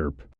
chirp.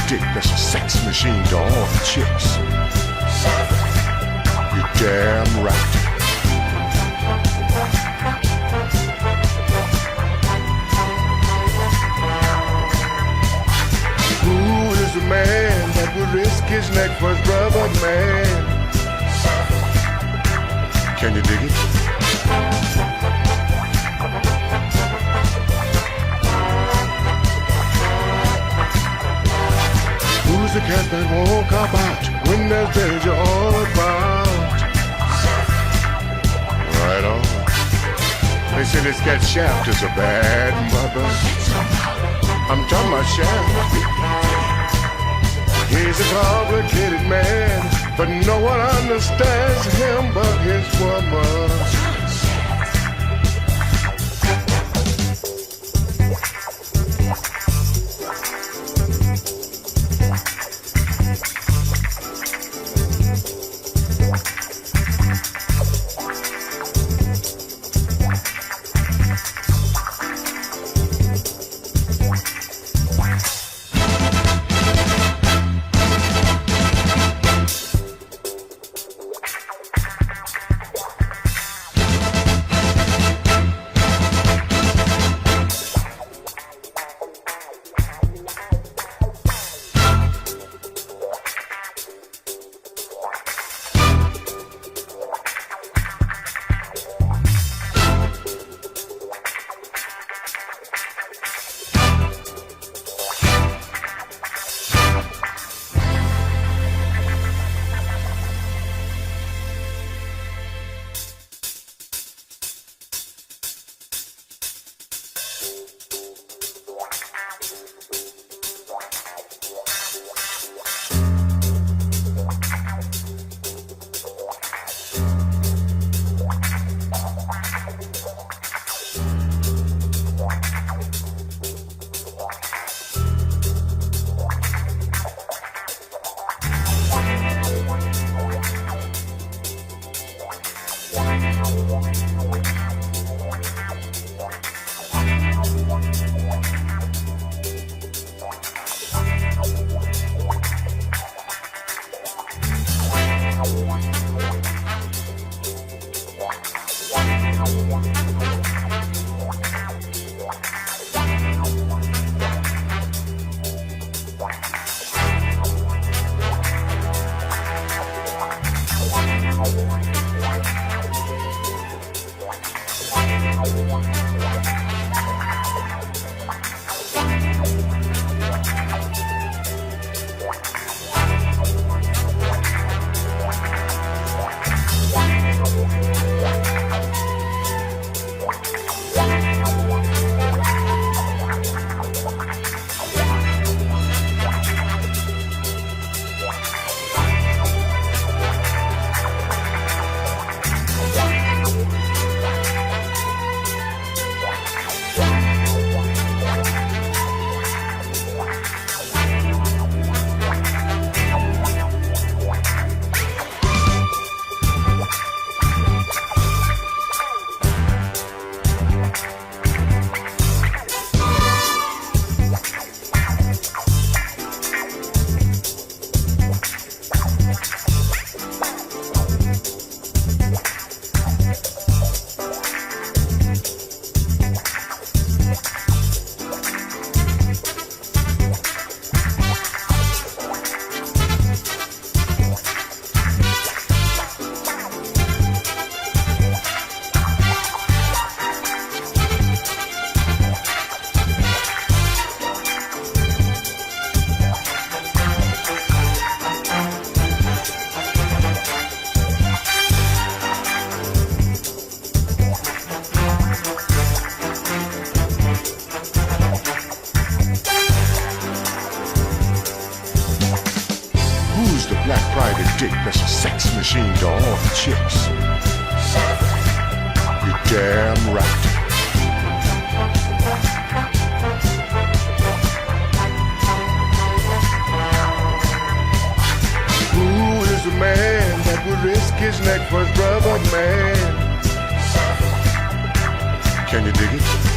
dick that's a sex machine to all the chicks. You're damn right. Who is the man that would risk his neck for his brother, man? Can you dig it? Who's the cat that won't cop out when there's danger all about? Right on. They say this cat Shaft is a bad mother. I'm talking about Shaft. He's a complicated man, but no one understands him but his woman. dick that's a sex machine to all the chicks. You're damn right. Who is the man that would risk his neck for his brother, man? Can you dig it?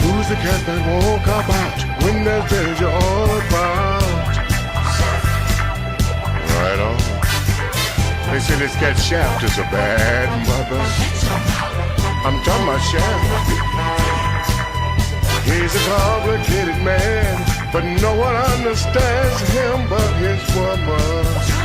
Who's the cat that won't cop out when there's danger all about? Right on. They say this cat Shaft is a bad mother. I'm talking about Shaft. He's a complicated man, but no one understands him but his woman.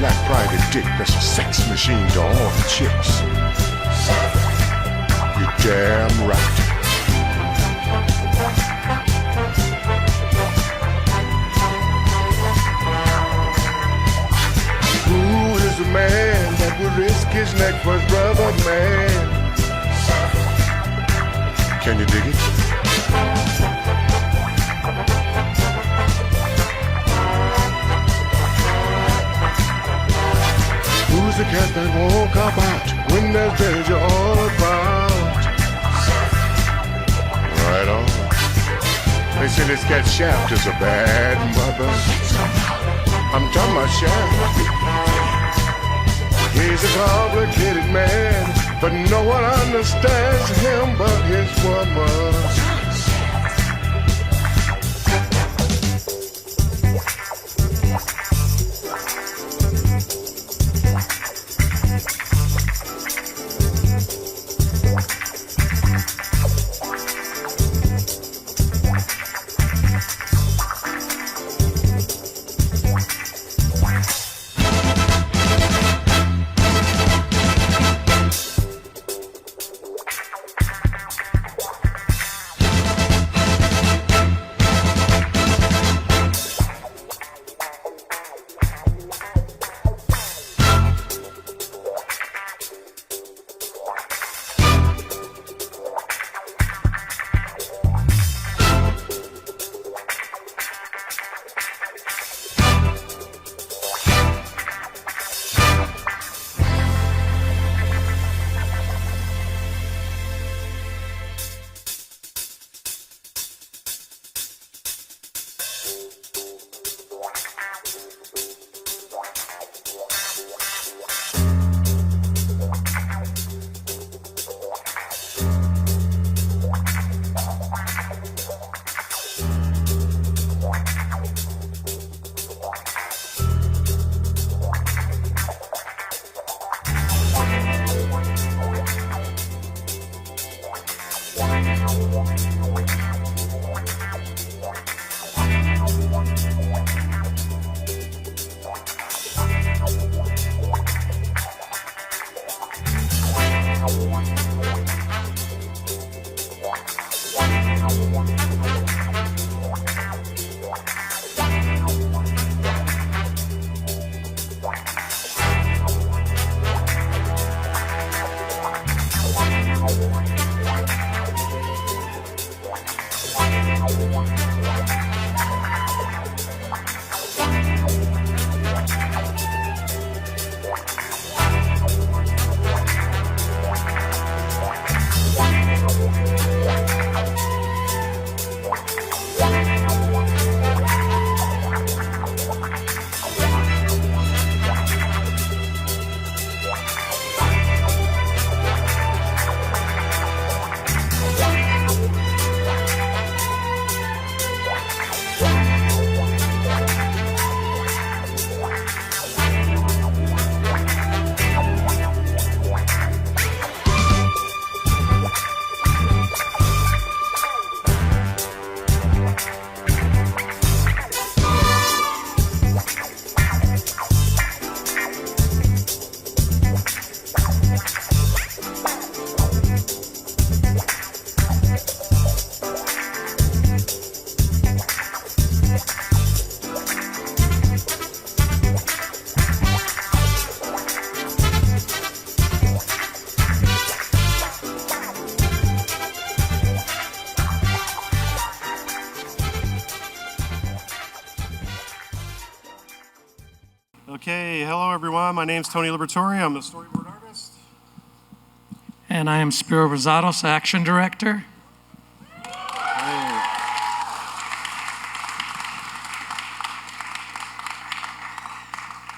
black private dick that's a sex machine to all the chicks. You're damn right. Who is the man that would risk his neck for his brother, man? Can you dig it? Who's the cat that won't cop out when there's danger all about? Right on. They say this cat Shaft is a bad mother. I'm talking about Shaft. He's a complicated man, but no one understands him but his woman. Okay, hello everyone. My name's Tony Liberatore. I'm a storyboard artist. And I am Spiro Razatos, action director. Hey.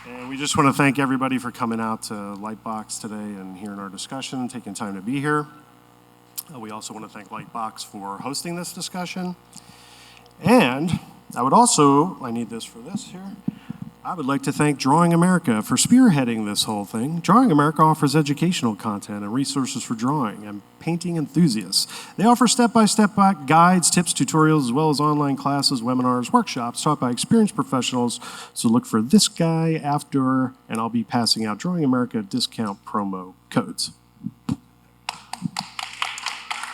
And we just want to thank everybody for coming out to LightBox today and hearing our discussion, taking time to be here. We also want to thank LightBox for hosting this discussion. And I would also, I need this for this here. I would like to thank Drawing America for spearheading this whole thing. Drawing America offers educational content and resources for drawing and painting enthusiasts. They offer step-by-step guides, tips, tutorials, as well as online classes, webinars, workshops taught by experienced professionals. So look for this guy after, and I'll be passing out Drawing America discount promo codes.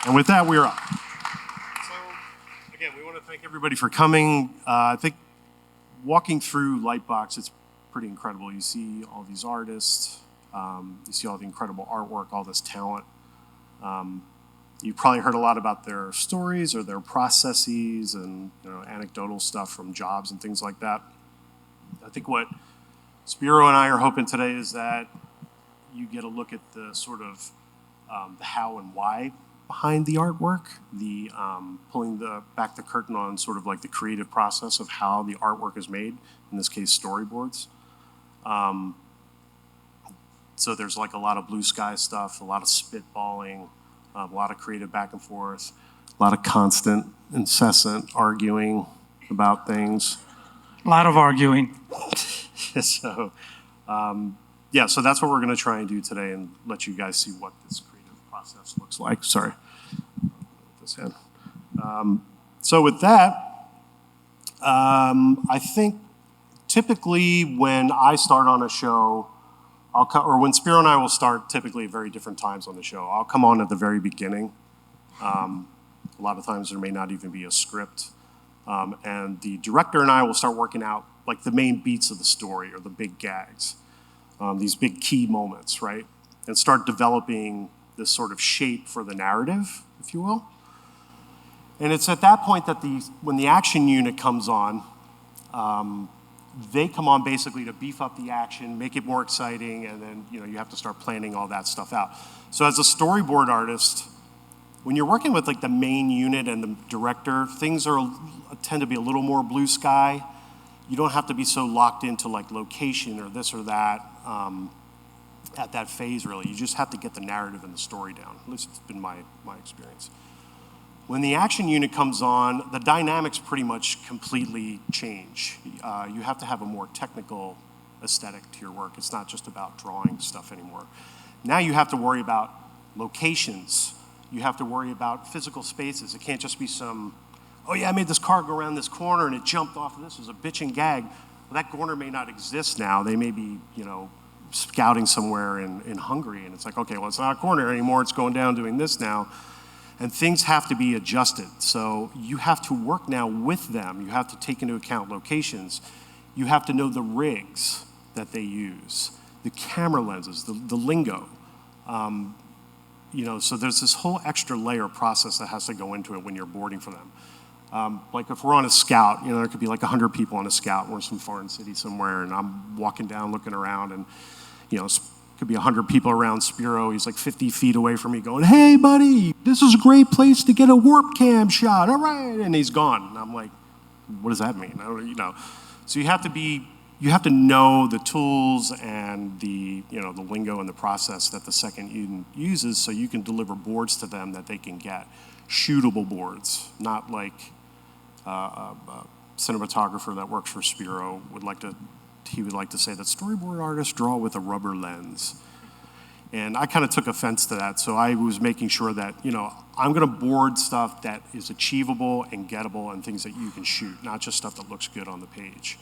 And with that, we're up. So again, we want to thank everybody for coming. I think walking through LightBox, it's pretty incredible. You see all these artists, you see all the incredible artwork, all this talent. You've probably heard a lot about their stories or their processes and anecdotal stuff from jobs and things like that. I think what Spiro and I are hoping today is that you get a look at the sort of the how and why behind the artwork, the pulling back the curtain on sort of like the creative process of how the artwork is made, in this case, storyboards. So there's like a lot of blue sky stuff, a lot of spitballing, a lot of creative back and forth, a lot of constant, incessant arguing about things. A lot of arguing. So, yeah, so that's what we're going to try and do today and let you guys see what this creative process looks like. Sorry. This hand. So with that, I think typically when I start on a show, or when Spiro and I will start typically at very different times on the show. I'll come on at the very beginning. A lot of times there may not even be a script. And the director and I will start working out like the main beats of the story or the big gags, these big key moments, right? And start developing this sort of shape for the narrative, if you will. And it's at that point that when the action unit comes on, they come on basically to beef up the action, make it more exciting, and then you have to start planning all that stuff out. So as a storyboard artist, when you're working with like the main unit and the director, things tend to be a little more blue sky. You don't have to be so locked into like location or this or that at that phase really. You just have to get the narrative and the story down. At least it's been my experience. When the action unit comes on, the dynamics pretty much completely change. You have to have a more technical aesthetic to your work. It's not just about drawing stuff anymore. Now you have to worry about locations. You have to worry about physical spaces. It can't just be some, oh yeah, I made this car go around this corner and it jumped off of this. It was a bitch and gag. Well, that corner may not exist now. They may be, scouting somewhere in Hungary. And it's like, okay, well, it's not a corner anymore. It's going down doing this now. And things have to be adjusted. So you have to work now with them. You have to take into account locations. You have to know the rigs that they use, the camera lenses, the lingo. So there's this whole extra layer process that has to go into it when you're boarding for them. Like if we're on a scout, there could be like 100 people on a scout. We're in some foreign city somewhere, and I'm walking down, looking around, and could be 100 people around Spiro. He's like 50 feet away from me going, hey, buddy, this is a great place to get a warp cam shot. All right. And he's gone. And I'm like, what does that mean? So you have to know the tools and the lingo and the process that the second unit uses so you can deliver boards to them that they can get. Shootable boards, not like a cinematographer that works for Spiro would like to say that storyboard artists draw with a rubber lens. And I kind of took offense to that. So I was making sure that, I'm going to board stuff that is achievable and gettable and things that you can shoot, not just stuff that looks good on the page.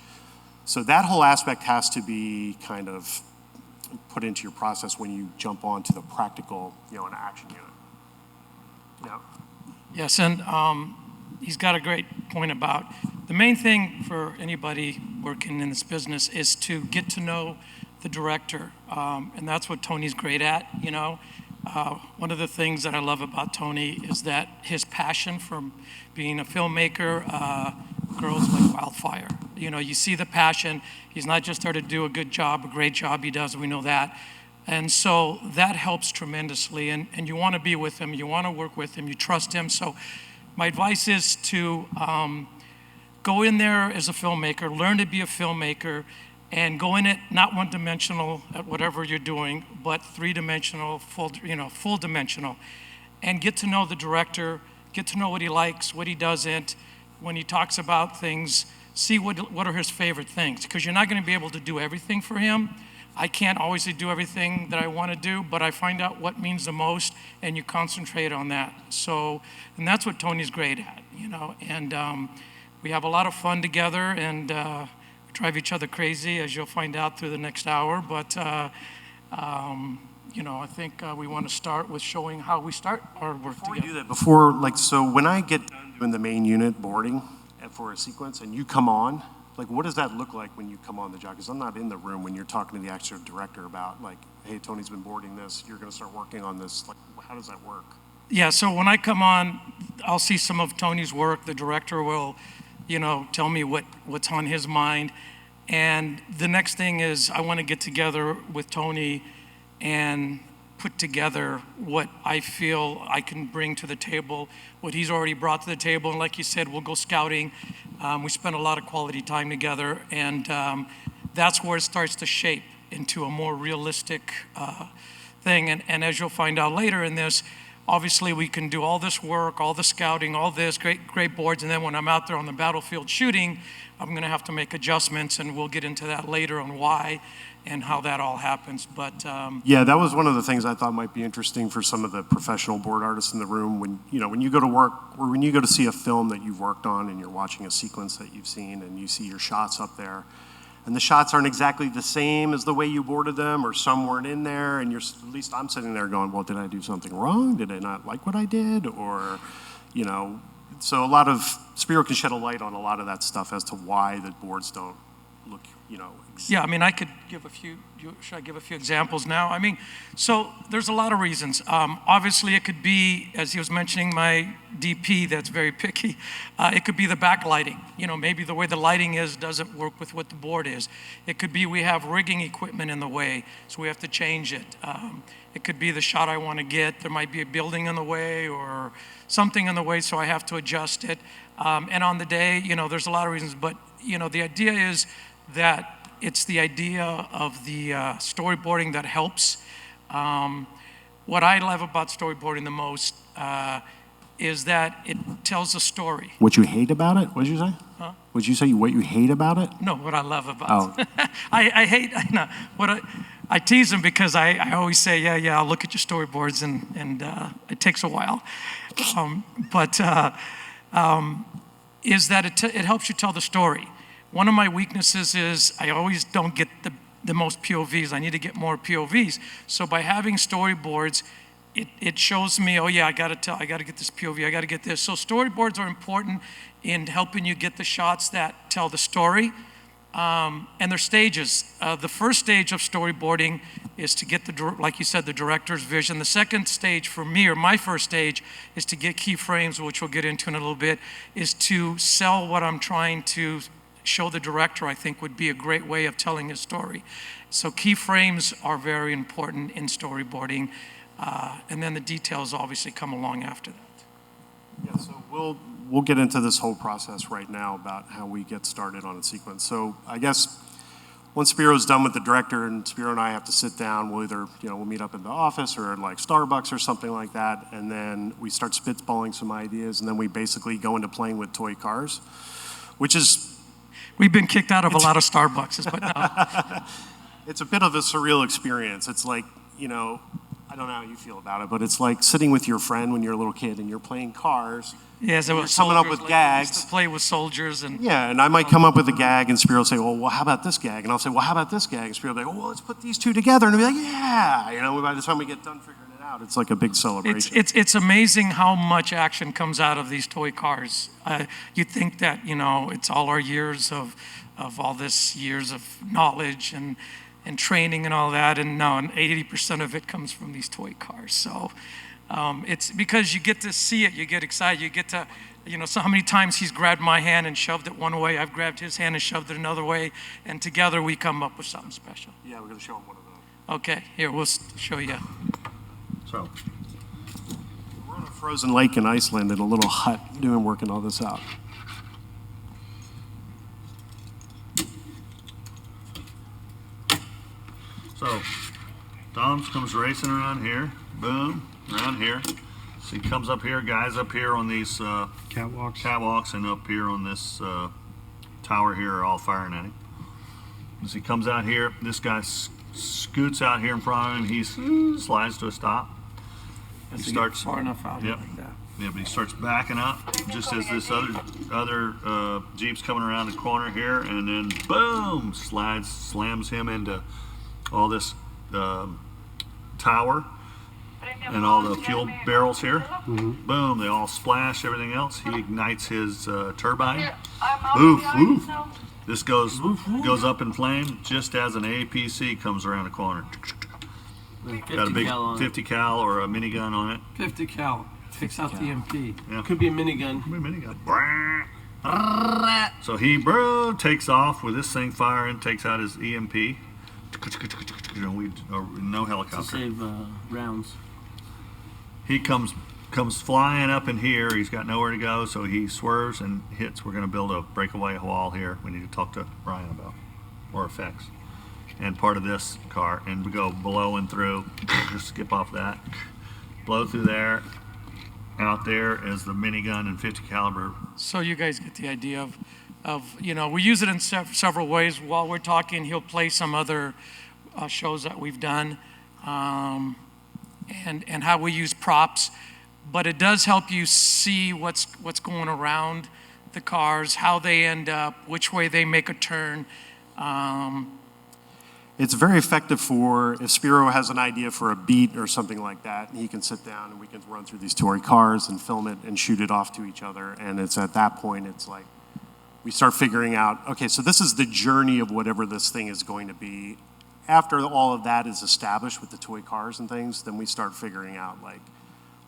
So that whole aspect has to be kind of put into your process when you jump onto the practical, an action unit. Yeah. Yes, and he's got a great point about the main thing for anybody working in this business is to get to know the director, and that's what Tony's great at, One of the things that I love about Tony is that his passion for being a filmmaker grows like wildfire. You see the passion. He's not just there to do a good job, a great job he does, we know that. And so that helps tremendously, and you want to be with him, you want to work with him, you trust him. So my advice is to go in there as a filmmaker, learn to be a filmmaker, and go in it not one-dimensional at whatever you're doing, but three-dimensional, full-dimensional, and get to know the director, get to know what he likes, what he doesn't. When he talks about things, see what are his favorite things, because you're not going to be able to do everything for him. I can't always do everything that I want to do, but I find out what means the most, and you concentrate on that. So, and that's what Tony's great at, you know, and we have a lot of fun together, and drive each other crazy, as you'll find out through the next hour, but you know, I think we want to start with showing how we start our work Before together. we do that, before, like, so when I get done doing the main unit boarding for a sequence and you come on, like, what does that look like when you come on the job? Because I'm not in the room when you're talking to the actual director about, like, hey, Tony's been boarding this, you're going to start working on this. Like, how does that work? Yeah, so when I come on, I'll see some of Tony's work. The director will, you know, tell me what's on his mind. And the next thing is I want to get together with Tony and put together what I feel I can bring to the table, what he's already brought to the table. And like you said, we'll go scouting. We spend a lot of quality time together, and that's where it starts to shape into a more realistic thing. And as you'll find out later in this, obviously we can do all this work, all the scouting, all this, great boards, and then when I'm out there on the battlefield shooting, I'm gonna have to make adjustments, and we'll get into that later on why and how that all happens. But yeah, that was one of the things I thought might be interesting for some of the professional board artists in the room. When you go to work, or when you go to see a film that you've worked on and you're watching a sequence that you've seen and you see your shots up there, and the shots aren't exactly the same as the way you boarded them, or some weren't in there, and at least I'm sitting there going, well, did I do something wrong? Did I not like what I did? Or, you know, so a lot of, Spiro can shed a light on a lot of that stuff as to why the boards don't look, you know. yeah, I mean, I could give a few, should I give a few examples now? I mean, so there's a lot of reasons. Obviously, it could be, as he was mentioning, my DP that's very picky. It could be the backlighting. You know, maybe the way the lighting is doesn't work with what the board is. It could be we have rigging equipment in the way, so we have to change it. It could be the shot I want to get. There might be a building in the way or something in the way, so I have to adjust it. And on the day, you know, there's a lot of reasons, but, you know, the idea is that it's the idea of the storyboarding that helps. What I love about storyboarding the most is that it tells a story. What you hate about it? What did you say? Huh? Would you say what you hate about it? No, what I love about it. Oh. I hate, no, I tease him because I always say, yeah, I'll look at your storyboards, and it takes a while. Is that it helps you tell the story. One of my weaknesses is I always don't get the most POVs. I need to get more POVs. So by having storyboards, it shows me, oh yeah, I gotta get this POV, I gotta get this. So storyboards are important in helping you get the shots that tell the story. And they're stages. The first stage of storyboarding is to get like you said, the director's vision. The second stage for me, or my first stage, is to get keyframes, which we'll get into in a little bit, is to sell what I'm trying to show the director. I think would be a great way of telling his story. So keyframes are very important in storyboarding, and then the details obviously come along after that. Yeah, so we'll get into this whole process right now about how we get started on a sequence. So I guess once Spiro's done with the director, and Spiro and I have to sit down, we'll either, we'll meet up in the office or like Starbucks or something like that, and then we start spitballing some ideas, and then we basically go into playing with toy cars, which is... We've been kicked out of a lot of Starbucks, but no. It's a bit of a surreal experience. It's like, I don't know how you feel about it, but it's like sitting with your friend when you're a little kid and you're playing cars. Yeah, so you're coming up with gags. Used to play with soldiers and... Yeah, and I might come up with a gag and Spiro will say, well, how about this gag? And I'll say, well, how about this gag? And Spiro will be like, well, let's put these two together. And I'll be like, yeah. By the time we get done figuring it out, it's like a big celebration. It's amazing how much action comes out of these toy cars. You think that, it's all our years of all this years of knowledge and training and all that, and no, and 80% of it comes from these toy cars. So it's because you get to see it, you get excited, you get to, so how many times he's grabbed my hand and shoved it one way, I've grabbed his hand and shoved it another way, and together we come up with something special. Yeah, we're going to show him one of those. Okay, here, we'll show you. So, we're on a frozen lake in Iceland in a little hut working all this out. So, Dom comes racing around here, boom, around here. So he comes up here, guys up here on these catwalks and up here on this tower here are all firing at him. As he comes out here, this guy scoots out here in front of him. He slides to a stop. He starts far enough out Yep. like that. Yeah, but he starts backing up just as this other Jeep's coming around the corner here, and then boom, slams him into all this tower and all the fuel barrels here. Boom, they all splash, everything else. He ignites his turbine. Oof, oof. This goes up in flame just as an APC comes around the corner. Got a big 50 cal or a minigun on it. 50 cal. Takes out the MP. Yeah. Could be a minigun. So he takes off with this thing firing, takes out his EMP. No To helicopter. save rounds. He comes flying up in here. He's got nowhere to go, so he swerves and hits. We're going to build a breakaway wall here. We need to talk to Ryan about or effects. And part of this car, and we go below and through. Just skip off that. Blow through there. Out there is the minigun and 50 caliber. So you guys get the idea of we use it in several ways. While we're talking, he'll play some other shows that we've done, and how we use props. But it does help you see what's going around the cars, how they end up, which way they make a turn. It's very effective for if Spiro has an idea for a beat or something like that, he can sit down and we can run through these toy cars and film it and shoot it off to each other. And it's at that point, it's like, we start figuring out, okay, so this is the journey of whatever this thing is going to be. After all of that is established with the toy cars and things, then we start figuring out like,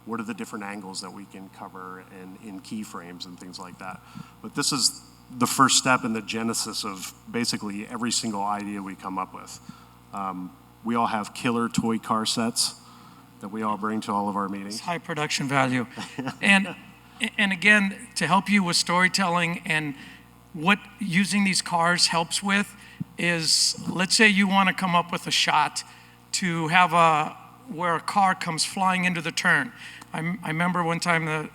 what are the different angles that we can cover and in keyframes and things like that. But this is the first step in the genesis of basically every single idea we come up with. We all have killer toy car sets that we all bring to all of our meetings. It's high production value. and again, to help you with storytelling and what using these cars helps with is, let's say you want to come up with a shot to have where a car comes flying into the turn. I remember one time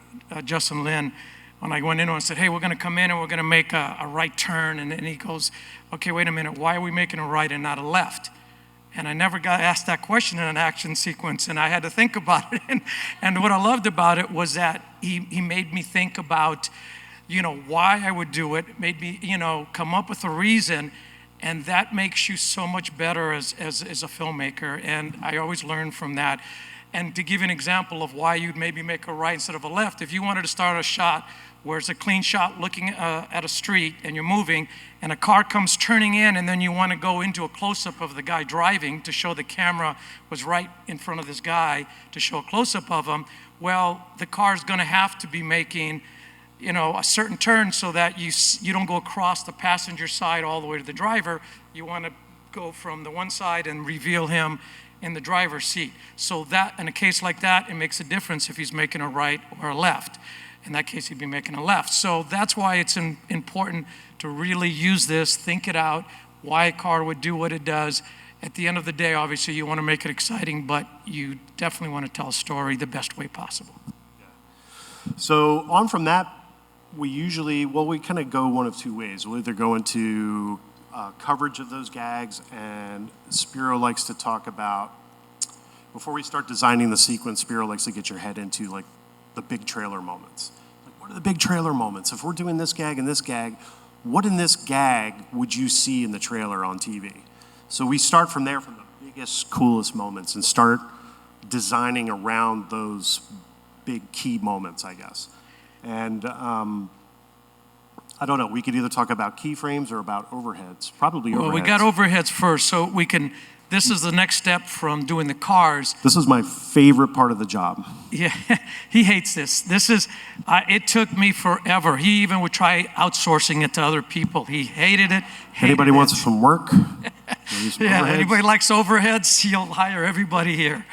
Justin Lin, when I went in and said, hey, we're going to come in and we're going to make a right turn. And he goes, okay, wait a minute, why are we making a right and not a left? And I never got asked that question in an action sequence, and I had to think about it. And what I loved about it was that he made me think about, why I would do it. It made me, come up with a reason, and that makes you so much better as a filmmaker. And I always learn from that. And to give you an example of why you'd maybe make a right instead of a left, if you wanted to start a shot where it's a clean shot looking at a street and you're moving and a car comes turning in, and then you want to go into a close-up of the guy driving to show the camera was right in front of this guy to show a close-up of him, well, the car's going to have to be making a certain turn so that you don't go across the passenger side all the way to the driver. You want to go from the one side and reveal him in the driver's seat. So that, in a case like that, it makes a difference if he's making a right or a left. In that case, he'd be making a left. So that's why it's important to really use this, think it out, why a car would do what it does. At the end of the day, obviously, you want to make it exciting, but you definitely want to tell a story the best way possible. So on from that, we kind of go one of two ways. We'll either go into coverage of those gags, and Spiro likes to talk about, before we start designing the sequence, Spiro likes to get your head into like the big trailer moments. Like, what are the big trailer moments? If we're doing this gag and this gag, what in this gag would you see in the trailer on TV? So we start from there, from the biggest, coolest moments, and start designing around those big key moments, I guess. And I don't know, we could either talk about keyframes or about overheads, probably overheads. Well, we got overheads first, so this is the next step from doing the cars. This is my favorite part of the job. Yeah, he hates this. It took me forever. He even would try outsourcing it to other people. He hated it. Anybody wants some work? Yeah, anybody likes overheads, he'll hire everybody here.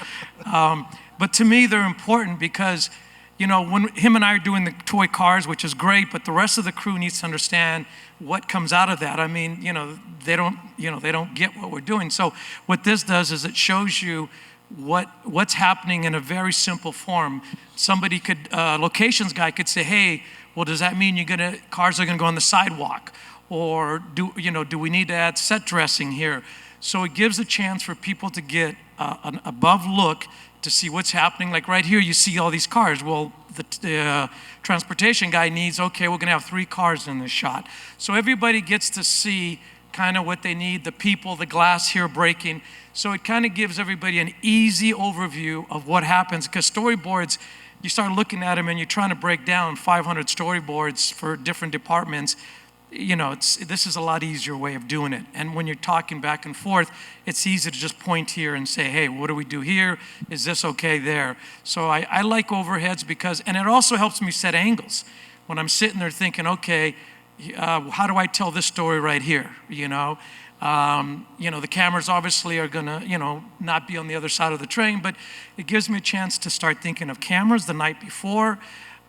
But to me, they're important because, when him and I are doing the toy cars, which is great, but the rest of the crew needs to understand what comes out of that. I mean, they don't get what we're doing. So what this does is it shows you what's happening in a very simple form. Somebody locations guy could say, hey, well, does that mean cars are gonna go on the sidewalk? or do we need to add set dressing here? So it gives a chance for people to get an above look to see what's happening. Like right here, you see all these cars. Well, the transportation guy needs, okay, we're gonna have 3 cars in this shot. So everybody gets to see kind of what they need, the people, the glass here breaking. So it kind of gives everybody an easy overview of what happens, because storyboards, you start looking at them and you're trying to break down 500 storyboards for different departments. This is a lot easier way of doing it. And when you're talking back and forth, it's easy to just point here and say, hey, what do we do here? Is this okay there? So I like overheads because, and it also helps me set angles. When I'm sitting there thinking, okay, how do I tell this story right here? The cameras obviously are gonna, not be on the other side of the train, but it gives me a chance to start thinking of cameras the night before.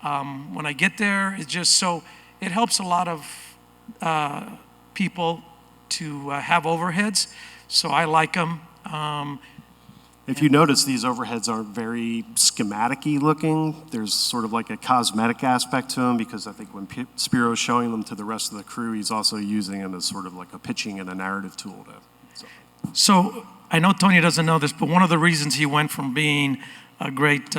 When I get there, it helps a lot of people to have overheads, so I like them. If you notice, these overheads aren't very schematic-y looking. There's sort of like a cosmetic aspect to them, because I think when Spiro's showing them to the rest of the crew, he's also using them as sort of like a pitching and a narrative tool. So I know Tony doesn't know this, but one of the reasons he went from being a great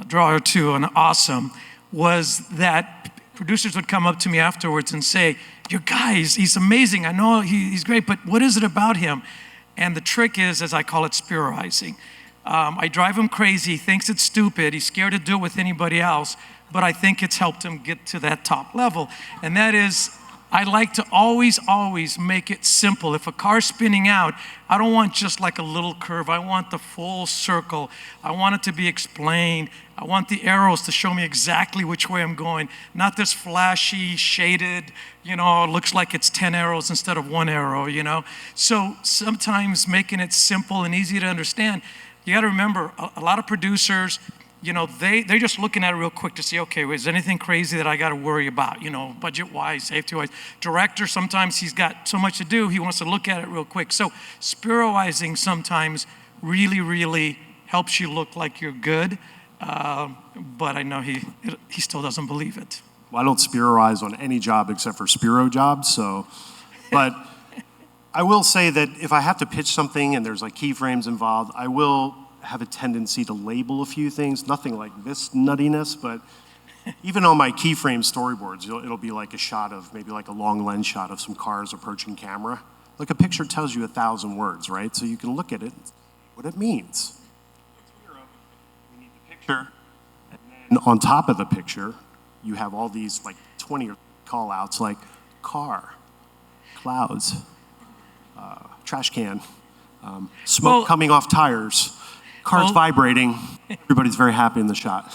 drawer to an awesome was that producers would come up to me afterwards and say, your guy, he's amazing. I know he's great, but what is it about him? And the trick is, as I call it, Spiroizing. I drive him crazy. He thinks it's stupid. He's scared to do it with anybody else, but I think it's helped him get to that top level. And that is, I like to always make it simple. If a car's spinning out, I don't want just like a little curve. I want the full circle. I want it to be explained. I want the arrows to show me exactly which way I'm going, not this flashy, shaded, it looks like it's 10 arrows instead of 1 arrow, So sometimes making it simple and easy to understand, you got to remember, a lot of producers, they're just looking at it real quick to see, okay, is there anything crazy that I got to worry about, budget-wise, safety-wise. Director, sometimes he's got so much to do, he wants to look at it real quick. So Spiroizing sometimes really, really helps you look like you're good, but I know he still doesn't believe it. Well, I don't Spiroize on any job except for Spiro jobs, but I will say that if I have to pitch something and there's like keyframes involved, I will have a tendency to label a few things, nothing like this nuttiness, but even on my keyframe storyboards, it'll be like a shot of, maybe like a long lens shot of some cars approaching camera. Like a picture tells you 1,000 words, right? So you can look at it, what it means. We need the picture, and then on top of the picture, you have all these like 20 call outs like car, clouds, trash can, smoke coming off tires, cars vibrating. Everybody's very happy in the shot.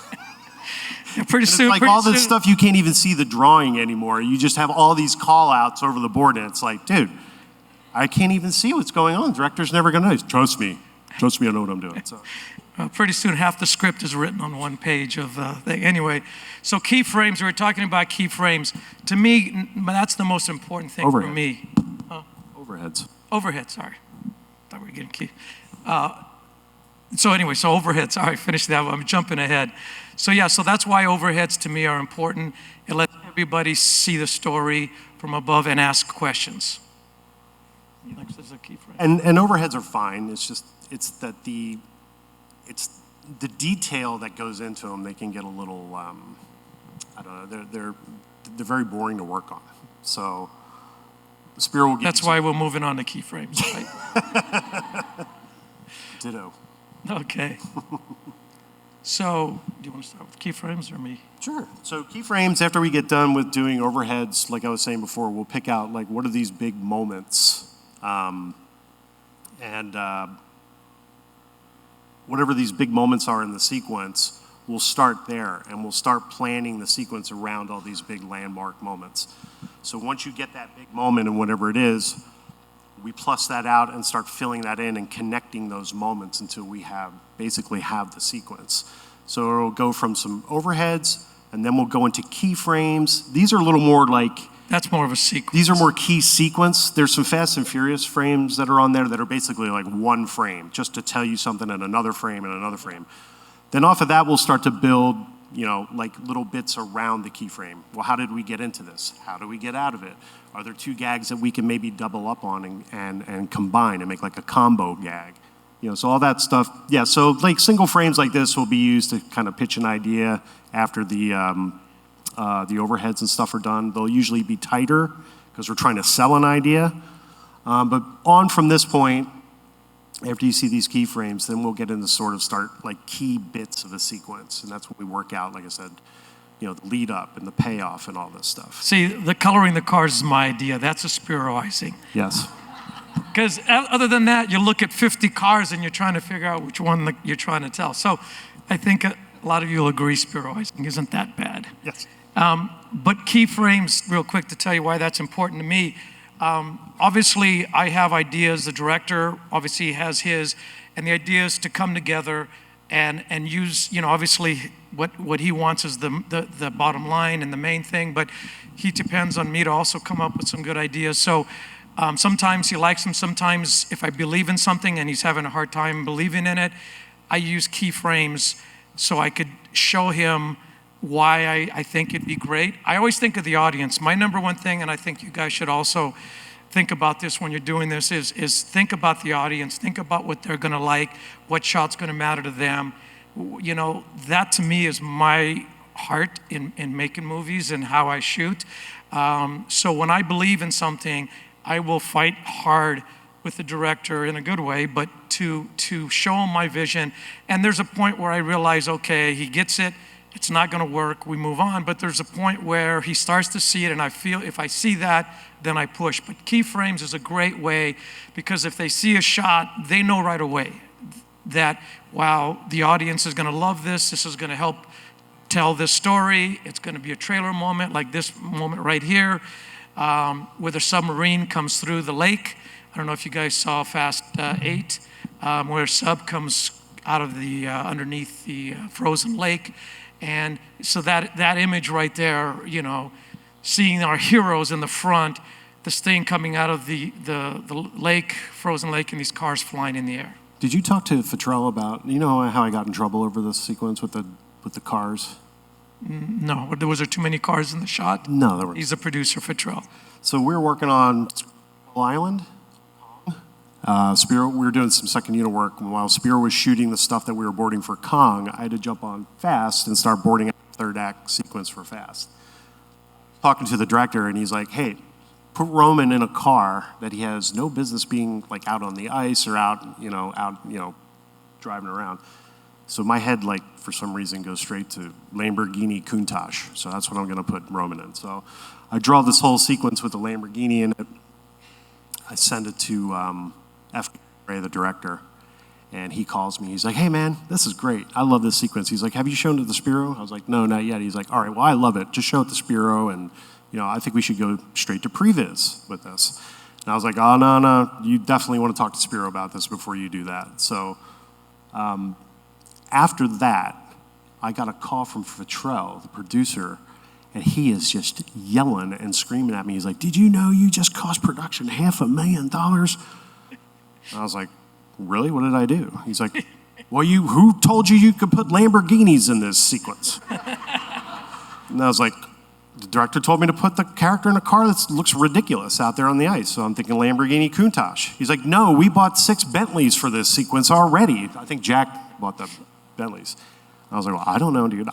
Pretty soon, like all this stuff, you can't even see the drawing anymore. You just have all these call outs over the board, and it's like, dude, I can't even see what's going on. The director's never gonna know. Trust me, I know what I'm doing. So. Pretty soon, half the script is written on one page of thing. Anyway, so keyframes, we were talking about keyframes. To me, that's the most important thing for me. Overheads. Overhead, sorry. Thought we were getting key. So overheads, all right, finish that one. I'm jumping ahead. So that's why overheads to me are important. It lets everybody see the story from above and ask questions. Next is a keyframe. And overheads are fine. It's the detail that goes into them. They can get a little, I don't know, they're very boring to work on. So Spiro will get That's why we're moving on to keyframes, right? Ditto. Okay. So, do you want to start with keyframes or me? Sure. So keyframes, after we get done with doing overheads, like I was saying before, we'll pick out like what are these big moments, whatever these big moments are in the sequence, we'll start there and we'll start planning the sequence around all these big landmark moments. So once you get that big moment and whatever it is, we plus that out and start filling that in and connecting those moments until we basically have the sequence. So it'll go from some overheads, and then we'll go into keyframes. These are a little more like... That's more of a sequence. These are more key sequence. There's some Fast and Furious frames that are on there that are basically like one frame, just to tell you something in another frame and another frame. Then off of that, we'll start to build like little bits around the keyframe. Well, how did we get into this? How do we get out of it? Are there two gags that we can maybe double up on and combine and make like a combo gag? So all that stuff. Yeah, so like single frames like this will be used to kind of pitch an idea after the overheads and stuff are done. They'll usually be tighter because we're trying to sell an idea. But on from this point, after you see these keyframes, then we'll get into sort of start like key bits of a sequence. And that's what we work out, like I said, the lead up and the payoff and all this stuff. See, the coloring the cars is my idea. That's a Spiro icing. Yes. Because other than that, you look at 50 cars and you're trying to figure out which one you're trying to tell. So I think a lot of you will agree Spiro icing isn't that bad. Yes. But keyframes, real quick to tell you why that's important to me. Obviously, I have ideas. The director obviously has his, and the idea is to come together and use, obviously what he wants is the bottom line and the main thing, but he depends on me to also come up with some good ideas. So sometimes he likes them. Sometimes if I believe in something and he's having a hard time believing in it, I use keyframes so I could show him why I think it'd be great. I always think of the audience. My number one thing, and I think you guys should also think about this when you're doing this, is think about the audience. Think about what they're gonna like, what shot's gonna matter to them. That to me is my heart in making movies and how I shoot. So when I believe in something, I will fight hard with the director in a good way, but to show him my vision. And there's a point where I realize, okay, he gets it. It's not going to work, we move on, but there's a point where he starts to see it, and I feel if I see that, then I push. But keyframes is a great way, because if they see a shot, they know right away that, wow, the audience is going to love this, this is going to help tell this story, it's going to be a trailer moment, like this moment right here, where the submarine comes through the lake. I don't know if you guys saw Fast 8, where a sub comes out of the, underneath the frozen lake. And so that image right there, seeing our heroes in the front, this thing coming out of the lake, frozen lake, and these cars flying in the air. Did you talk to Futrell about, how I got in trouble over this sequence with the cars? No, was there too many cars in the shot? No, there were. He's a producer, Futrell. So we were working on Island. Spiro, we were doing some second unit work, and while Spiro was shooting the stuff that we were boarding for Kong, I had to jump on Fast and start boarding a third act sequence for Fast. Talking to the director, and he's like, hey, put Roman in a car that he has no business being like out on the ice or out driving around. So my head, like, for some reason goes straight to Lamborghini Countach. So that's what I'm gonna put Roman in. So I draw this whole sequence with the Lamborghini in it. I send it to F. Ray, the director, and he calls me. He's like, hey man, this is great. I love this sequence. He's like, have you shown it to Spiro? I was like, no, not yet. He's like, all right, well, I love it. Just show it to Spiro, and I think we should go straight to previs with this. And I was like, oh, no, you definitely want to talk to Spiro about this before you do that. So after that, I got a call from Futrell, the producer, and he is just yelling and screaming at me. He's like, did you know you just cost production $500,000? I was like, really? What did I do? He's like, well, who told you could put Lamborghinis in this sequence? And I was like, the director told me to put the character in a car that looks ridiculous out there on the ice. So I'm thinking Lamborghini Countach. He's like, no, we bought 6 Bentleys for this sequence already. I think Jack bought the Bentleys. I was like, well, I don't know, dude.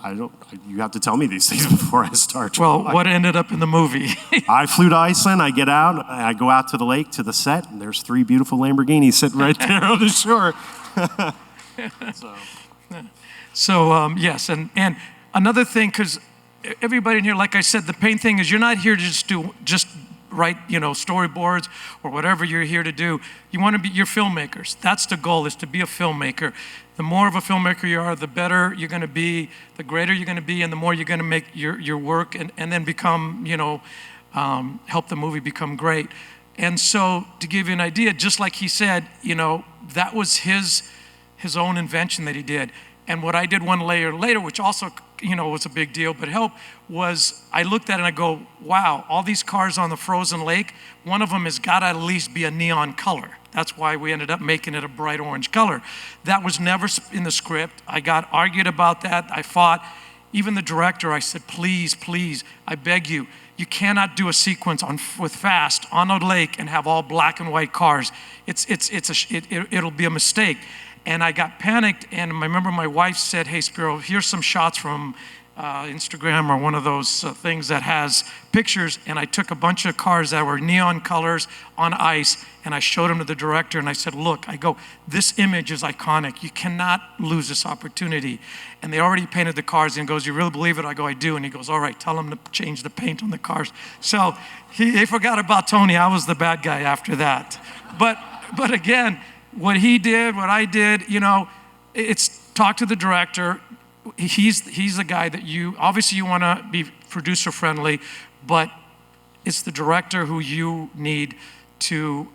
You have to tell me these things before I start. Well, what ended up in the movie? I flew to Iceland. I get out. I go out to the lake, to the set, and there's 3 beautiful Lamborghinis sitting right there on the shore. So yes, and another thing, because everybody in here, like I said, the main thing is you're not here to just write, storyboards or whatever you're here to do. You want to be, you're filmmakers. That's the goal, is to be a filmmaker. The more of a filmmaker you are, the better you're going to be, the greater you're going to be, and the more you're going to make your work and then become, help the movie become great. And so to give you an idea, just like he said, that was his own invention that he did. And what I did one layer later, which also, was a big deal, but helped, was I looked at it and I go, wow, all these cars on the frozen lake, one of them has got to at least be a neon color. That's why we ended up making it a bright orange color. That was never in the script. I got argued about that. I fought. even the director, I said, please, please, I beg you, you cannot do a sequence with fast on a lake and have all black and white cars. It'll be a mistake. And I got panicked, and I remember my wife said, hey, Spiro, here's some shots from Instagram or one of those things that has pictures, and I took a bunch of cars that were neon colors on ice, and I showed them to the director, and I said, look, I go, this image is iconic. You cannot lose this opportunity. And they already painted the cars, and he goes, you really believe it? I go, I do. And he goes, all right, tell them to change the paint on the cars. So they forgot about Tony. I was the bad guy after that. But again, what he did, what I did, it's talk to the director. He's the guy that obviously you want to be producer friendly, but it's the director who you need to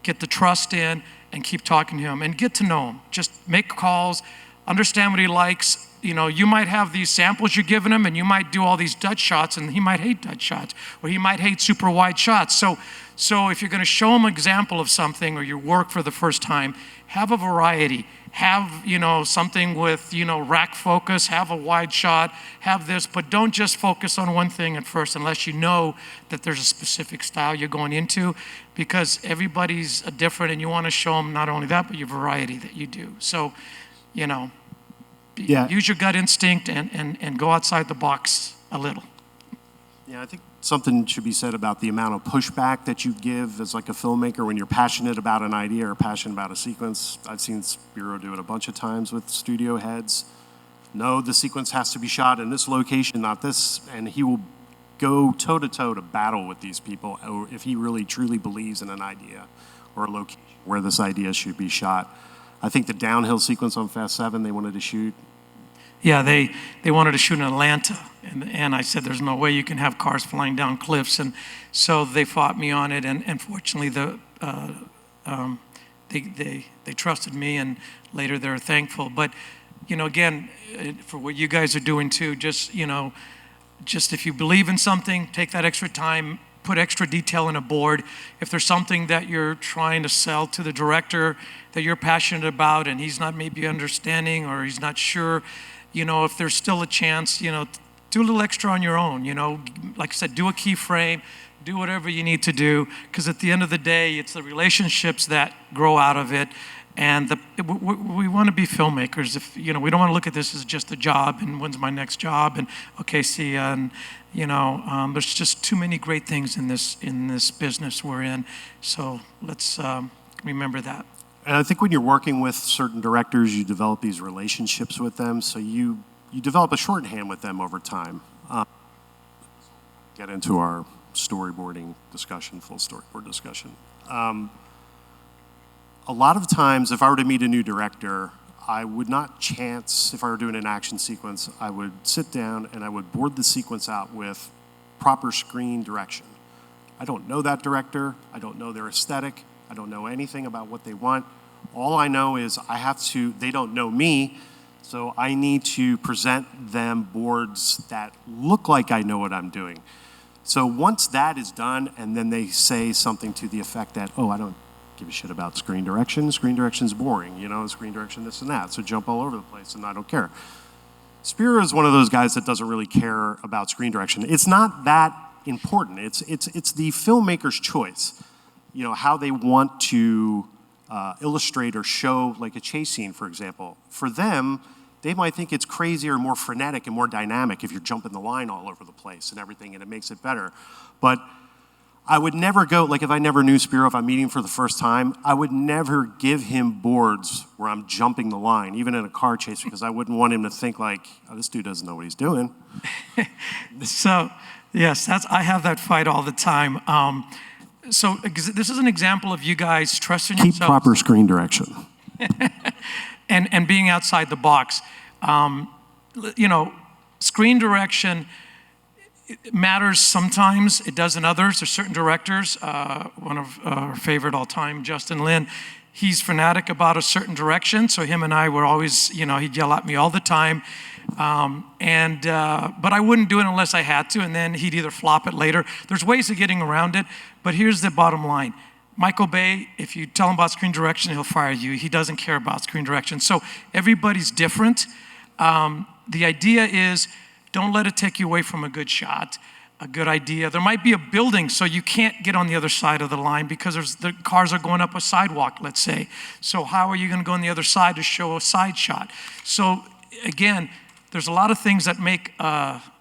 get the trust in and keep talking to him and get to know him. Just make calls, understand what he likes. You might have these samples you're giving him, and you might do all these Dutch shots, and he might hate Dutch shots, or he might hate super wide shots. So if you're going to show him an example of something or your work for the first time, have a variety. Have, something with, rack focus, have a wide shot, have this, but don't just focus on one thing at first unless you know that there's a specific style you're going into, because everybody's different and you want to show them not only that, but your variety that you do. So, use your gut instinct and go outside the box a little. Yeah, I think something should be said about the amount of pushback that you give as like a filmmaker when you're passionate about an idea or passionate about a sequence. I've seen Spiro do it a bunch of times with studio heads. No, the sequence has to be shot in this location, not this. And he will go toe-to-toe to battle with these people if he really truly believes in an idea or a location where this idea should be shot. I think the downhill sequence on Fast 7 they wanted to shoot. Yeah, they wanted to shoot in Atlanta, and I said, there's no way you can have cars flying down cliffs, and so they fought me on it, and fortunately, they trusted me, and later they're thankful. But, again, for what you guys are doing too, just if you believe in something, take that extra time, put extra detail in a board. If there's something that you're trying to sell to the director that you're passionate about, and he's not maybe understanding or he's not sure, if there's still a chance, do a little extra on your own, like I said, do a keyframe, do whatever you need to do, because at the end of the day, it's the relationships that grow out of it. And we want to be filmmakers. If we don't want to look at this as just a job and when's my next job and okay, see ya. And there's just too many great things in this business we're in. So let's remember that. And I think when you're working with certain directors, you develop these relationships with them, so you develop a shorthand with them over time. Get into our storyboarding discussion, full storyboard discussion. A lot of times, if I were to meet a new director, I would not chance, if I were doing an action sequence, I would sit down and I would board the sequence out with proper screen direction. I don't know that director. I don't know their aesthetic. I don't know anything about what they want. All I know is they don't know me, so I need to present them boards that look like I know what I'm doing. So once that is done, and then they say something to the effect that, oh, I don't give a shit about screen direction. Screen direction's boring, screen direction this and that, so jump all over the place, and I don't care. Spiro is one of those guys that doesn't really care about screen direction. It's not that important. It's the filmmaker's choice. How they want to illustrate or show like a chase scene, for example. For them, they might think it's crazier, more frenetic, and more dynamic if you're jumping the line all over the place and everything, and it makes it better. But I would never go, like if I never knew Spiro, if I'm meeting him for the first time, I would never give him boards where I'm jumping the line, even in a car chase, because I wouldn't want him to think like, oh, this dude doesn't know what he's doing. So, yes, I have that fight all the time. So this is an example of you guys trusting yourselves. Keep proper screen direction. and being outside the box. Screen direction matters sometimes. It does in others. There's certain directors. One of our favorite all time, Justin Lin, he's fanatic about a certain direction. So him and I were always, he'd yell at me all the time. But I wouldn't do it unless I had to, and then he'd either flop it later. There's ways of getting around it, but here's the bottom line. Michael Bay, if you tell him about screen direction, he'll fire you. He doesn't care about screen direction. So everybody's different. the idea is don't let it take you away from a good shot, a good idea. There might be a building, so you can't get on the other side of the line because the cars are going up a sidewalk, let's say. So how are you going to go on the other side to show a side shot? So again, there's a lot of things that make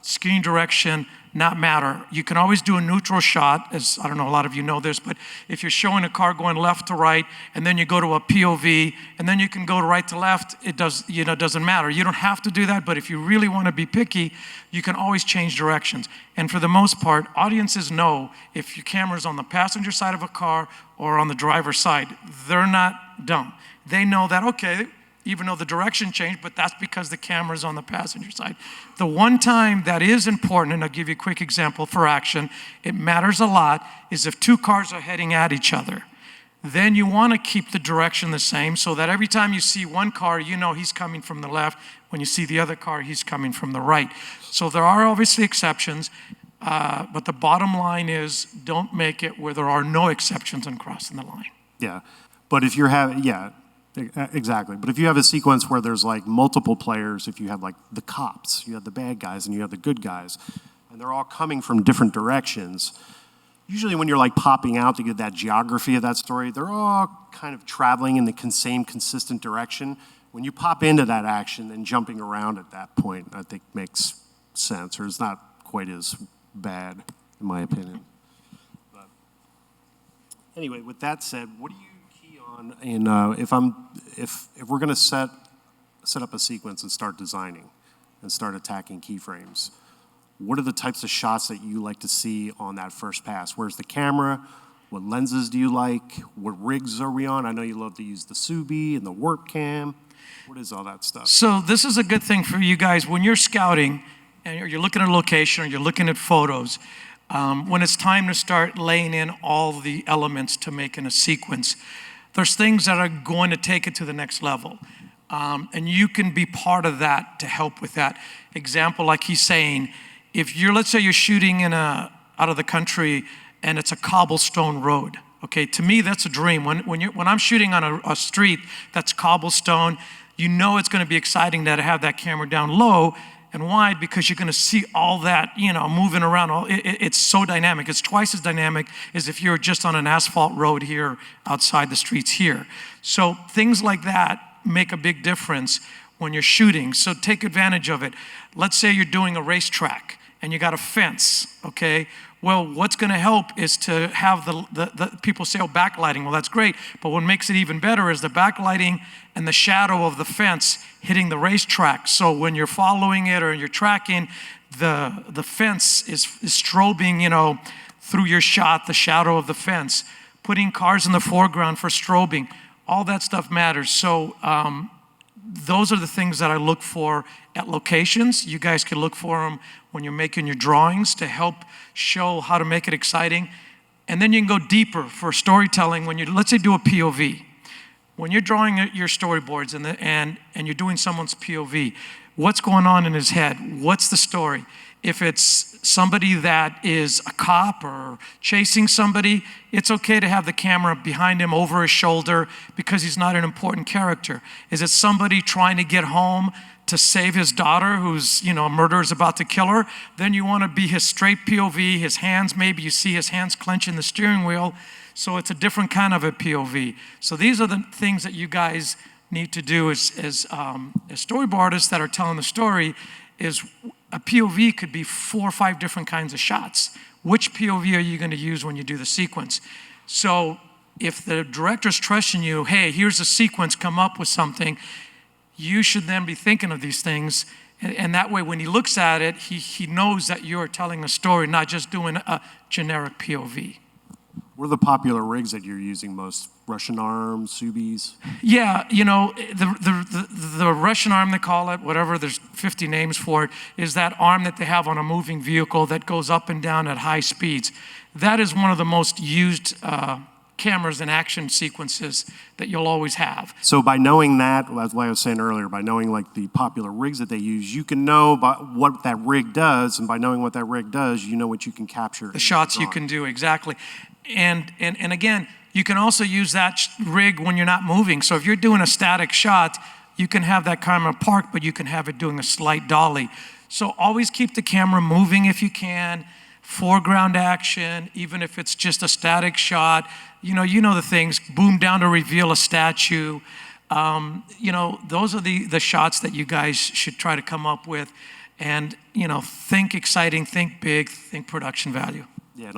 skiing direction not matter. You can always do a neutral shot, as I don't know, a lot of you know this, but if you're showing a car going left to right, and then you go to a POV, and then you can go to right to left, it doesn't matter. You don't have to do that, but if you really want to be picky, you can always change directions. And for the most part, audiences know if your camera's on the passenger side of a car or on the driver's side. They're not dumb. They know that, okay, even though the direction changed, but that's because the camera's on the passenger side. The one time that is important, and I'll give you a quick example for action, it matters a lot, is if two cars are heading at each other. Then you want to keep the direction the same so that every time you see one car, you know he's coming from the left. When you see the other car, he's coming from the right. So there are obviously exceptions, but the bottom line is don't make it where there are no exceptions on crossing the line. Yeah, but if you're having, exactly. But if you have a sequence where there's like multiple players, if you have like the cops, you have the bad guys and you have the good guys, and they're all coming from different directions, usually when you're like popping out to get that geography of that story, they're all kind of traveling in the same consistent direction. When you pop into that action, then jumping around at that point, I think makes sense, or is not quite as bad, in my opinion. But anyway, with that said, what do you key on in if we're going to set up a sequence and start designing and start attacking keyframes? What are the types of shots that you like to see on that first pass? Where's the camera? What lenses do you like? What rigs are we on? I know you love to use the Subi and the warp cam. What is all that stuff? So this is a good thing for you guys when you're scouting and you're looking at a location or you're looking at photos. When it's time to start laying in all the elements to making a sequence, there's things that are going to take it to the next level. And you can be part of that to help with that. Example, like he's saying, if you're, let's say you're shooting out of the country and it's a cobblestone road, okay, to me that's a dream. When I'm shooting on a street that's cobblestone, you know it's going to be exciting to have that camera down low and wide because you're going to see all that, moving around. It's so dynamic. It's twice as dynamic as if you're just on an asphalt road here outside the streets here. So things like that make a big difference when you're shooting. So take advantage of it. Let's say you're doing a racetrack and you got a fence, okay? Well, what's going to help is to have the people say, oh, backlighting. Well, that's great. But what makes it even better is the backlighting and the shadow of the fence hitting the racetrack. So when you're following it or you're tracking, the fence is strobing, through your shot, the shadow of the fence. Putting cars in the foreground for strobing. All that stuff matters. So those are the things that I look for at locations. You guys can look for them when you're making your drawings to help show how to make it exciting. And then you can go deeper for storytelling when let's say do a POV. When you're drawing your storyboards and you're doing someone's POV, what's going on in his head? What's the story? If it's somebody that is a cop or chasing somebody, it's okay to have the camera behind him over his shoulder because he's not an important character. Is it somebody trying to get home to save his daughter who's, a murderer is about to kill her? Then you want to be his straight POV, his hands, maybe you see his hands clenching the steering wheel. So it's a different kind of a POV. So these are the things that you guys need to do as storyboardists that are telling the story is a POV could be 4 or 5 different kinds of shots. Which POV are you going to use when you do the sequence? So if the director's trusting you, hey, here's a sequence, come up with something, you should then be thinking of these things. And that way, when he looks at it, he knows that you're telling a story, not just doing a generic POV. What are the popular rigs that you're using most? Russian arms, Subis? Yeah, the Russian arm, they call it, whatever, there's 50 names for it, is that arm that they have on a moving vehicle that goes up and down at high speeds. That is one of the most used cameras and action sequences that you'll always have. So by knowing that, that's what I was saying earlier, by knowing like the popular rigs that they use, you can know what that rig does, and by knowing what that rig does, you know what you can capture. The shots you can do, exactly. And again, you can also use that rig when you're not moving. So if you're doing a static shot, you can have that camera parked, but you can have it doing a slight dolly. So always keep the camera moving if you can, foreground action, even if it's just a static shot. You know the things, boom down to reveal a statue. Those are the shots that you guys should try to come up with. And, think exciting, think big, think production value. Yeah,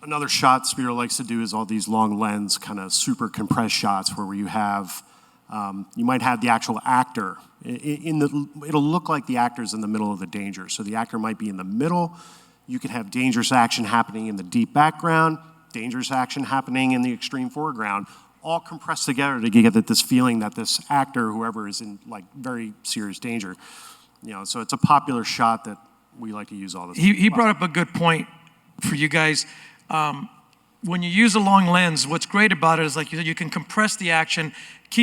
another shot Spiro likes to do is all these long lens, kind of super compressed shots where you have, you might have the actual actor. It'll look like the actor's in the middle of the danger. So the actor might be in the middle. You could have dangerous action happening in the deep background, dangerous action happening in the extreme foreground, all compressed together to get this feeling that this actor, whoever, is in like very serious danger. So it's a popular shot that we like to use all the time. He brought up a good point for you guys. When you use a long lens, what's great about it is, like you said, you can compress the action,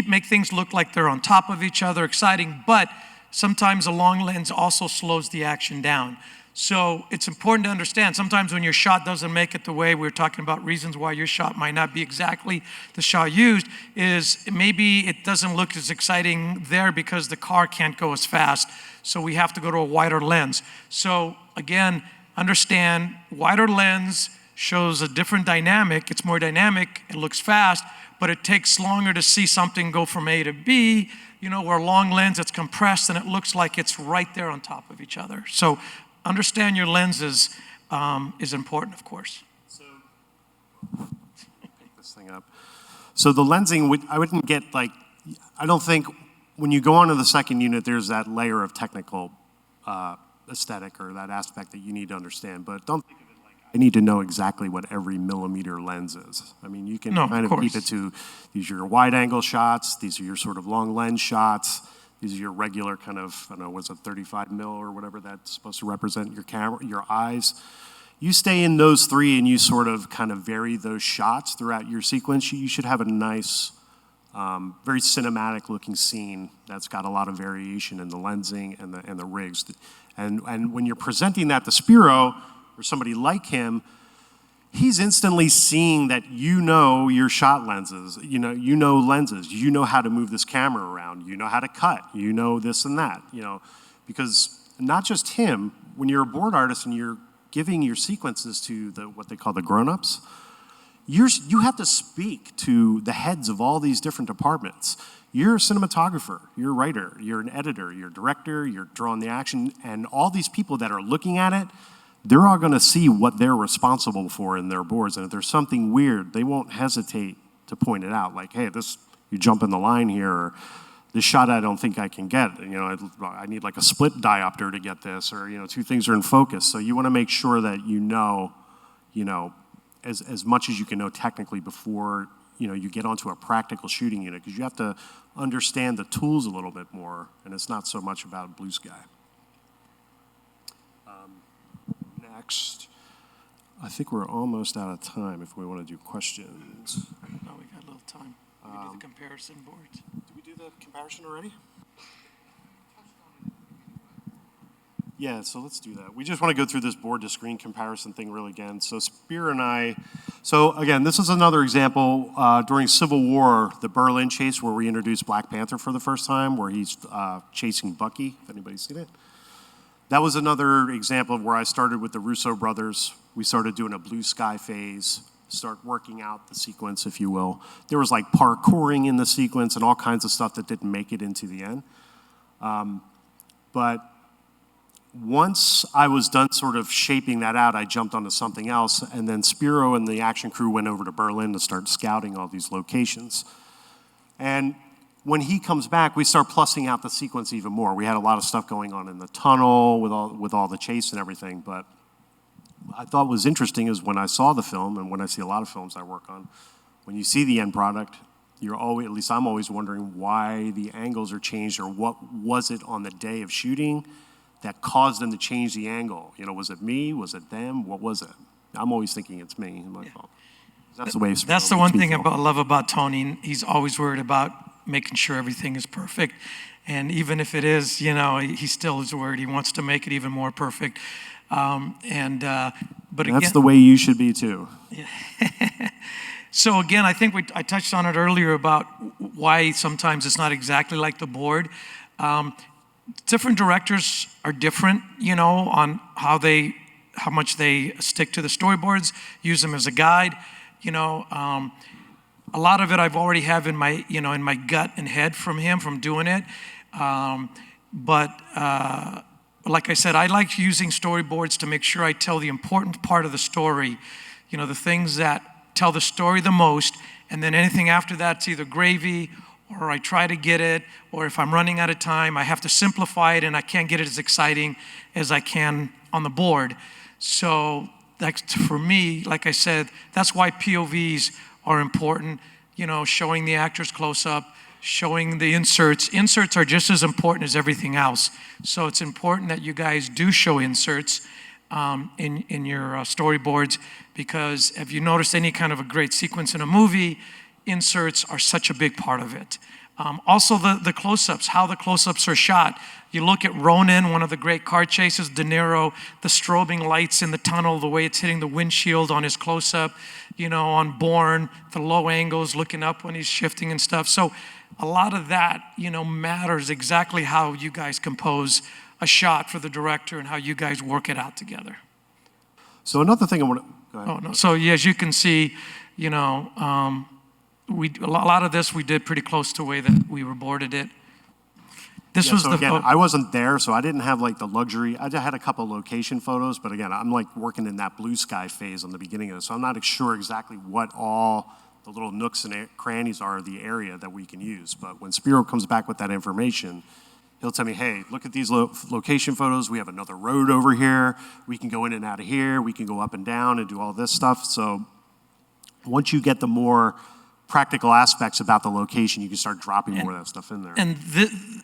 make things look like they're on top of each other, exciting, but sometimes a long lens also slows the action down. So it's important to understand, sometimes when your shot doesn't make it the way we're talking about, reasons why your shot might not be exactly the shot used, is maybe it doesn't look as exciting there because the car can't go as fast. So we have to go to a wider lens. So again, understand, wider lens shows a different dynamic. It's more dynamic, it looks fast, but it takes longer to see something go from A to B. Where a long lens, it's compressed and it looks like it's right there on top of each other. So understand your lenses is important, of course. So, pick this thing up. So the lensing, I wouldn't get I don't think when you go on to the second unit, there's that layer of technical aesthetic or that aspect that you need to understand. But don't think of it like I need to know exactly what every millimeter lens is. I mean, you can kind of keep it to, these are your wide angle shots, these are your sort of long lens shots. These are your regular kind of, I don't know, was it 35 mil or whatever that's supposed to represent your camera, your eyes. You stay in those three and you sort of kind of vary those shots throughout your sequence. You should have a nice, very cinematic looking scene that's got a lot of variation in the lensing and the rigs. And when you're presenting that to Spiro or somebody like him, he's instantly seeing that your shot lenses, lenses, how to move this camera around, how to cut, this and that, because not just him, when you're a board artist and you're giving your sequences to what they call the grown-ups, you have to speak to the heads of all these different departments. You're a cinematographer, you're a writer, you're an editor, you're a director, you're drawing the action, and all these people that are looking at it, they're all going to see what they're responsible for in their boards. And if there's something weird, they won't hesitate to point it out. Like, hey, you jump in the line here, or this shot I don't think I can get. I need like a split diopter to get this, or, two things are in focus. So you want to make sure that as much as you can know technically before, you get onto a practical shooting unit, because you have to understand the tools a little bit more, and it's not so much about blue sky. Next, I think we're almost out of time if we want to do questions. No, we got a little time. We do the comparison boards. Did we do the comparison already? Yeah, so let's do that. We just want to go through this board to screen comparison thing really again. So Spiro and again, this is another example during Civil War, the Berlin chase where we introduced Black Panther for the first time, where he's chasing Bucky, if anybody's seen it. That was another example of where I started with the Russo brothers. We started doing a blue sky phase, start working out the sequence, if you will. There was like parkouring in the sequence and all kinds of stuff that didn't make it into the end. But once I was done sort of shaping that out, I jumped onto something else, and then Spiro and the action crew went over to Berlin to start scouting all these locations. And when he comes back, we start plussing out the sequence even more. We had a lot of stuff going on in the tunnel with all the chase and everything, but I thought was interesting is when I saw the film, and when I see a lot of films I work on, when you see the end product, at least I'm always wondering why the angles are changed, or what was it on the day of shooting that caused them to change the angle? Was it me? Was it them? What was it? I'm always thinking it's me. My fault. That's the way. That's the one thing I love about Tony. He's always worried about making sure everything is perfect. And even if it is, he still is worried. He wants to make it even more perfect. But again, that's the way you should be too. Yeah. So again, I think I touched on it earlier about why sometimes it's not exactly like the board. Different directors are different, on how much they stick to the storyboards, use them as a guide. A lot of it I've already have in my gut and head from him from doing it. But like I said, I like using storyboards to make sure I tell the important part of the story, the things that tell the story the most, and then anything after that's either gravy, or I try to get it, or if I'm running out of time, I have to simplify it and I can't get it as exciting as I can on the board. So that's, for me, like I said, that's why POVs are important, showing the actors close up, showing the inserts. Inserts are just as important as everything else. So it's important that you guys do show inserts in your storyboards, because if you notice any kind of a great sequence in a movie, inserts are such a big part of it. Also the close-ups, how the close-ups are shot. You look at Ronin, one of the great car chases, De Niro, the strobing lights in the tunnel, the way it's hitting the windshield on his close-up, on Bourne, the low angles, looking up when he's shifting and stuff. So a lot of that, matters exactly how you guys compose a shot for the director and how you guys work it out together. So another thing I want to, go ahead. Oh, no. So yeah, as you can see, a lot of this we did pretty close to the way that we boarded it. This was so again, I wasn't there, so I didn't have like the luxury. I just had a couple location photos, but again, I'm like working in that blue sky phase on the beginning of this, so I'm not sure exactly what all the little nooks and crannies are of the area that we can use. But when Spiro comes back with that information, he'll tell me, hey, look at these location photos. We have another road over here. We can go in and out of here. We can go up and down and do all this stuff. So once you get the more practical aspects about the location, you can start dropping more of that stuff in there. And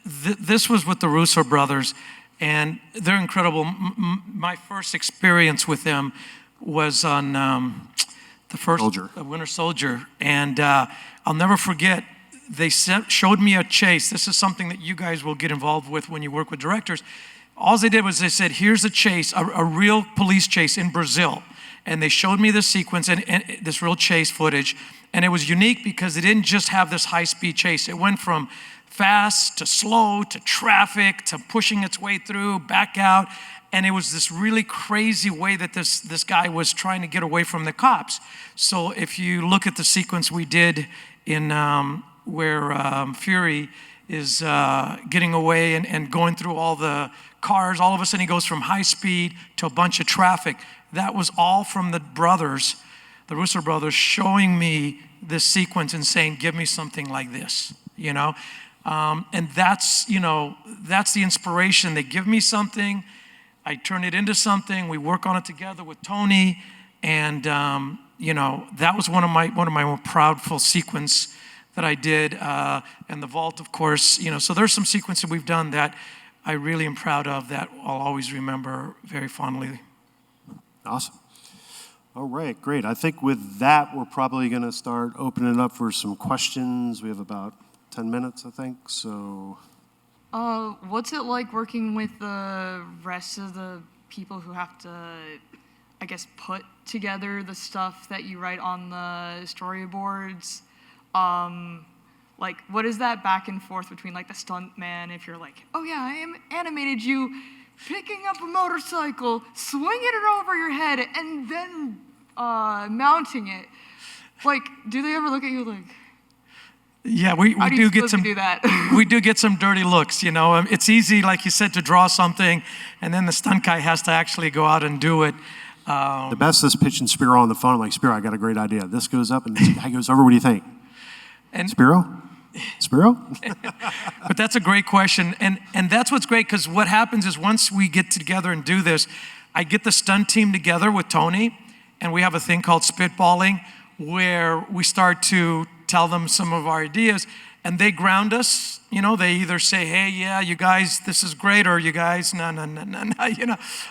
this was with the Russo brothers, and they're incredible. My first experience with them was on the first Winter Soldier, and I'll never forget, they showed me a chase. This is something that you guys will get involved with when you work with directors. All they did was they said, here's a chase, a real police chase in Brazil. And they showed me this sequence and this real chase footage. And it was unique because it didn't just have this high-speed chase. It went from fast to slow to traffic to pushing its way through, back out. And it was this really crazy way that this guy was trying to get away from the cops. So if you look at the sequence we did in where Fury is getting away and going through all the cars, all of a sudden he goes from high speed to a bunch of traffic. That was all from the brothers, the Russo brothers, showing me this sequence and saying, give me something like this, and that's the inspiration. They give me something, I turn it into something, we work on it together with Tony, and that was one of my more proudful sequence that I did, and the vault, of course, so there's some sequences we've done that I really am proud of, that I'll always remember very fondly. Awesome. All right, great. I think with that, we're probably going to start opening it up for some questions. We have about 10 minutes, I think, so. What's it like working with the rest of the people who have to, I guess, put together the stuff that you write on the storyboards? Like, what is that back and forth between, like, the stunt man, if you're like, oh yeah, I animated you picking up a motorcycle, swinging it over your head, and then mounting it. Like, do they ever look at you like, yeah, we do get some do that? We do get some dirty looks, It's easy, like you said, to draw something, and then the stunt guy has to actually go out and do it. The best is pitching Spiro on the phone. I'm like, Spiro, I got a great idea. This goes up, and this guy goes over. What do you think? And Spiro? But that's a great question. And that's what's great, because what happens is once we get together and do this, I get the stunt team together with Tony, and we have a thing called spitballing, where we start to tell them some of our ideas, and they ground us. They either say, hey, yeah, you guys, this is great, or you guys, no,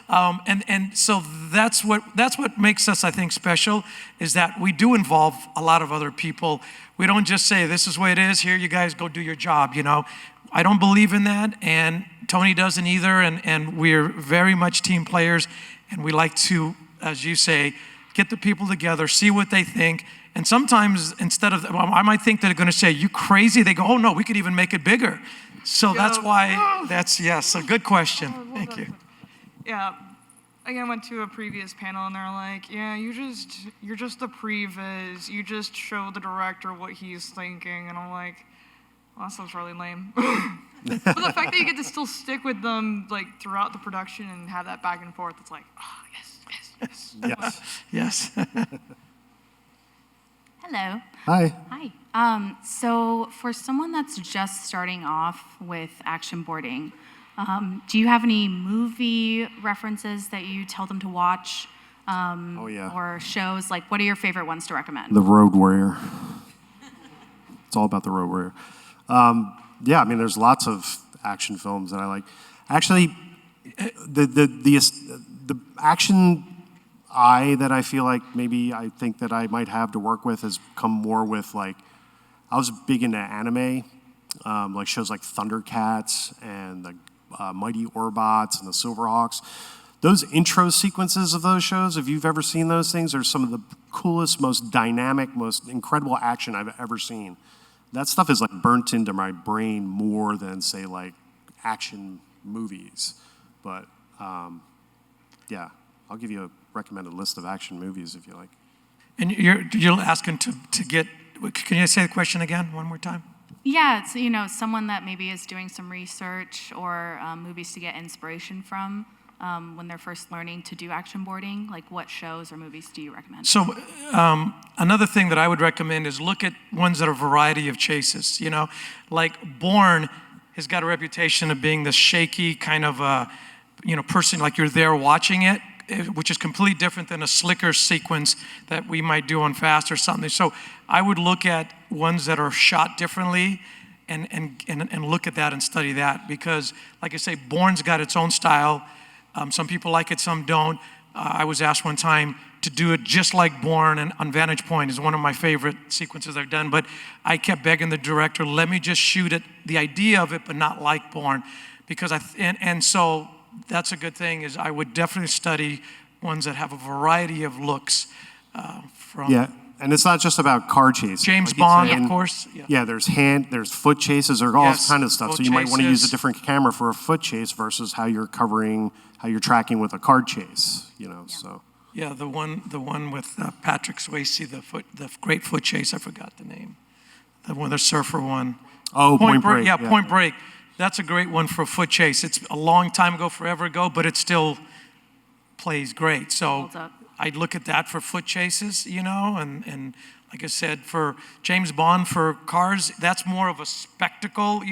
and so that's what makes us, I think, special, is that we do involve a lot of other people. We don't just say, this is the way it is, here, you guys go do your job, I don't believe in that, and Tony doesn't either, and we're very much team players, and we like to, as you say, get the people together, see what they think. And sometimes instead of, I might think they're going to say, you crazy? They go, oh no, we could even make it bigger. So that's why, yes, a good question. Thank you. Yeah. Again, I went to a previous panel and they're like, yeah, you're just the previs. You just show the director what he's thinking. And I'm like, well, that sounds really lame. But the fact that you get to still stick with them like throughout the production and have that back and forth, it's like, oh, yes. Yes. Hello. Hi. Hi. So for someone that's just starting off with action boarding, do you have any movie references that you tell them to watch? Oh, yeah. Or shows? Like, what are your favorite ones to recommend? The Road Warrior. It's all about the Road Warrior. Yeah, I mean, there's lots of action films that I like. Actually, the action eye that I feel like maybe I think that I might have to work with has come more with like, I was big into anime, like shows like Thundercats and the Mighty Orbots and the Silverhawks. Those intro sequences of those shows, if you've ever seen those things, are some of the coolest, most dynamic, most incredible action I've ever seen. That stuff is like burnt into my brain more than say like action movies. But yeah, I'll give you a recommended list of action movies if you like. And you're asking to get, can you say the question again one more time? Yeah, it's, someone that maybe is doing some research or movies to get inspiration from when they're first learning to do action boarding. Like, what shows or movies do you recommend? So another thing that I would recommend is look at ones that are a variety of chases. Like Bourne has got a reputation of being this shaky kind of person, like you're there watching it, which is completely different than a slicker sequence that we might do on Fast or something. So I would look at ones that are shot differently and look at that and study that, because like I say, Bourne's got its own style. Some people like it, some don't. I was asked one time to do it just like Bourne, and on Vantage Point is one of my favorite sequences I've done, but I kept begging the director, let me just shoot it, the idea of it, but not like Bourne, because so that's a good thing, is I would definitely study ones that have a variety of looks from... Yeah, and it's not just about car chases. James like Bond, saying, of course. Yeah, there's foot chases, or all Yes, kind of stuff. foot So you might want to use a chases. different camera for a foot chase versus how you're tracking with a car chase, so. Yeah, the one with Patrick Swayze, the great foot chase, I forgot the name. The surfer one. Oh, Point Break. Yeah, Point Break. That's a great one for a foot chase. It's a long time ago, forever ago, but it still plays great. So Holds up. I'd look at that for foot chases, and like I said, for James Bond, for cars, that's more of a spectacle,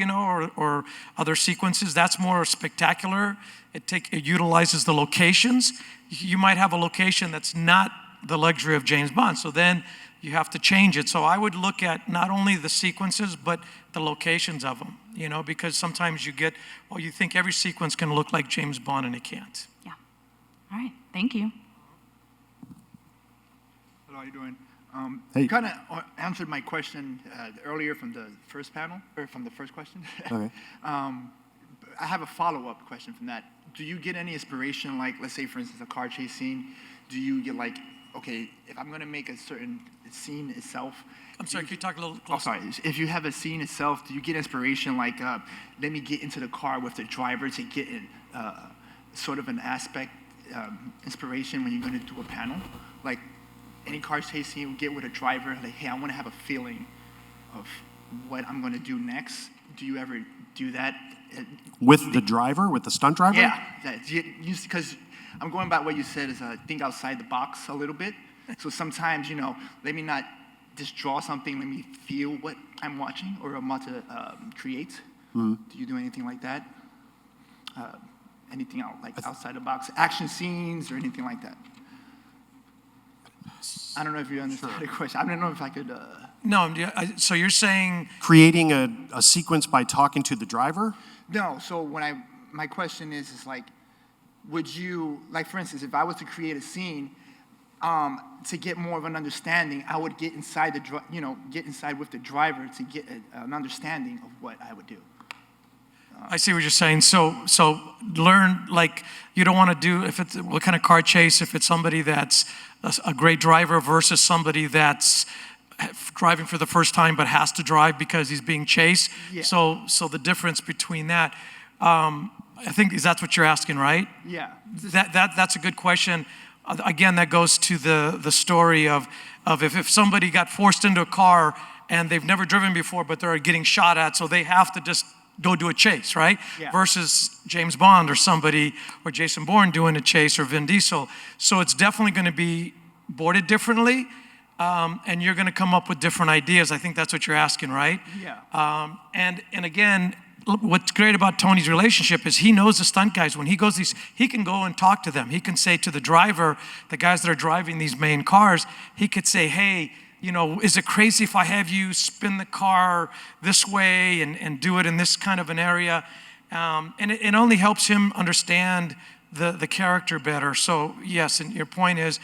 or other sequences. That's more spectacular. It utilizes the locations. You might have a location that's not the luxury of James Bond, so then you have to change it. So I would look at not only the sequences, but the locations of them, because sometimes you think every sequence can look like James Bond, and it can't. Yeah. All right. Thank you. Hello, how you doing? Hey. You kind of answered my question earlier from the first panel, or from the first question. Okay. I have a follow-up question from that. Do you get any inspiration, like, let's say, for instance, a car chase scene? Do you get like, okay, if I'm going to make a certain scene itself... I'm sorry, can you talk a little Oh, closer? sorry. If you have a scene itself, do you get inspiration, like, let me get into the car with the driver to get sort of an aspect, inspiration when you're going to do a panel? Like, any car chase scene you get with a driver, like, hey, I want to have a feeling of what I'm going to do next. Do you ever do that? With the driver, with the stunt driver? Yeah, because I'm going by what you said is think outside the box a little bit. So sometimes, let me not just draw something, let me feel what I'm watching or I'm about to create. Do you do anything like that? Anything outside the box, action scenes or anything like that? I don't know if you understand the question. I don't know if I could... No, so you're saying... Creating a sequence by talking to the driver? No, so my question is like, would you, like for instance, if I was to create a scene, to get more of an understanding, I would get inside get inside with the driver to get an understanding of what I would do. I see what you're saying. So learn, like, you don't want to do, if it's, what kind of car chase, if it's somebody that's a great driver versus somebody that's driving for the first time but has to drive because he's being chased. Yeah. So the difference between that, I think that's what you're asking, right? Yeah. That's a good question. Again, that goes to the story of if somebody got forced into a car and they've never driven before, but they're getting shot at, so they have to just go do a chase, right? Yeah. Versus James Bond or somebody, or Jason Bourne doing a chase, or Vin Diesel. So it's definitely going to be boarded differently, and you're going to come up with different ideas. I think that's what you're asking, right? Yeah. And again, what's great about Tony's relationship is he knows the stunt guys. When he goes he can go and talk to them. He can say to the driver, the guys that are driving these main cars, he could say, hey, you know, is it crazy if I have you spin the car this way and do it in this kind of an area? And it only helps him understand the character better. So yes, and your point is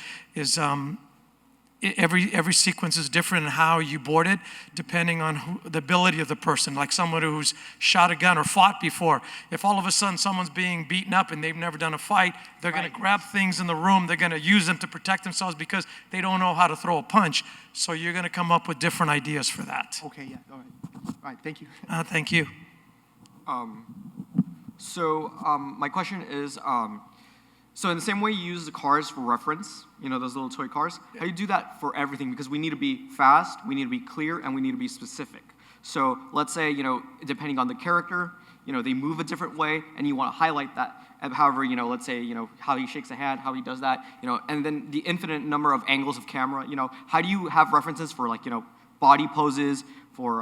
every sequence is different in how you board it, depending on the ability of the person. Like someone who's shot a gun or fought before. If all of a sudden someone's being beaten up and they've never done a fight, they're going to grab things in the room. They're going to use them to protect themselves because they don't know how to throw a punch. So you're going to come up with different ideas for that. Okay, yeah, all right. All right, thank you. Thank you. My question is, so in the same way you use the cars for reference, you know, those little toy cars, how do you do that for everything? Because we need to be fast, we need to be clear, and we need to be specific. So let's say, you know, depending on the character, you know, they move a different way, and you want to highlight that. However, you know, let's say, you know, how he shakes a hand, how he does that, you know, and then the infinite number of angles of camera, you know, how do you have references for, like, you know, body poses, for,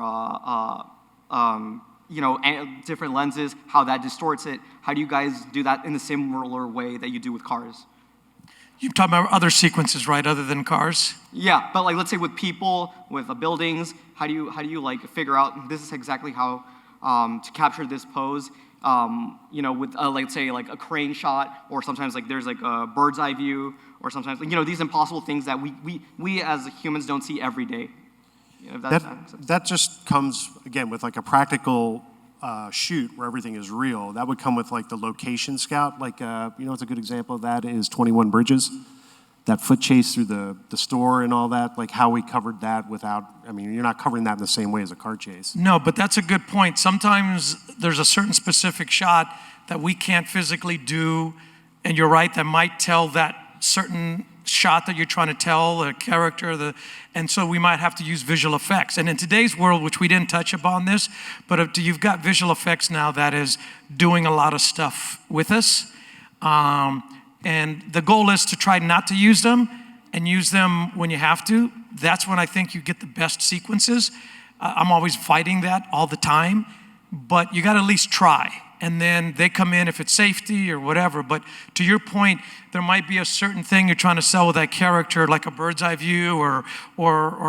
you know, different lenses, how that distorts it? How do you guys do that in the similar way that you do with cars? You're talking about other sequences, right, other than cars? Yeah, but like, let's say with people, with buildings, how do you like figure out this is exactly how to capture this pose? You know, with like say like a crane shot, or sometimes like there's like a bird's eye view, or sometimes, you know, these impossible things that we as humans don't see every day. You know, that just comes, again, with like a practical shoot where everything is real. That would come with like the location scout. Like, you know what's a good example of that is 21 Bridges. That foot chase through the store and all that, like how we covered that without, I mean, you're not covering that in the same way as a car chase. No, but that's a good point. Sometimes there's a certain specific shot that we can't physically do, and you're right, that might tell that certain shot that you're trying to tell, the character, and so we might have to use visual effects. And in today's world, which we didn't touch upon this, but you've got visual effects now that is doing a lot of stuff with us. And the goal is to try not to use them and use them when you have to. That's when I think you get the best sequences. I'm always fighting that all the time, but you gotta at least try. And then they come in if it's safety or whatever. But to your point, there might be a certain thing you're trying to sell with that character, like a bird's eye view, or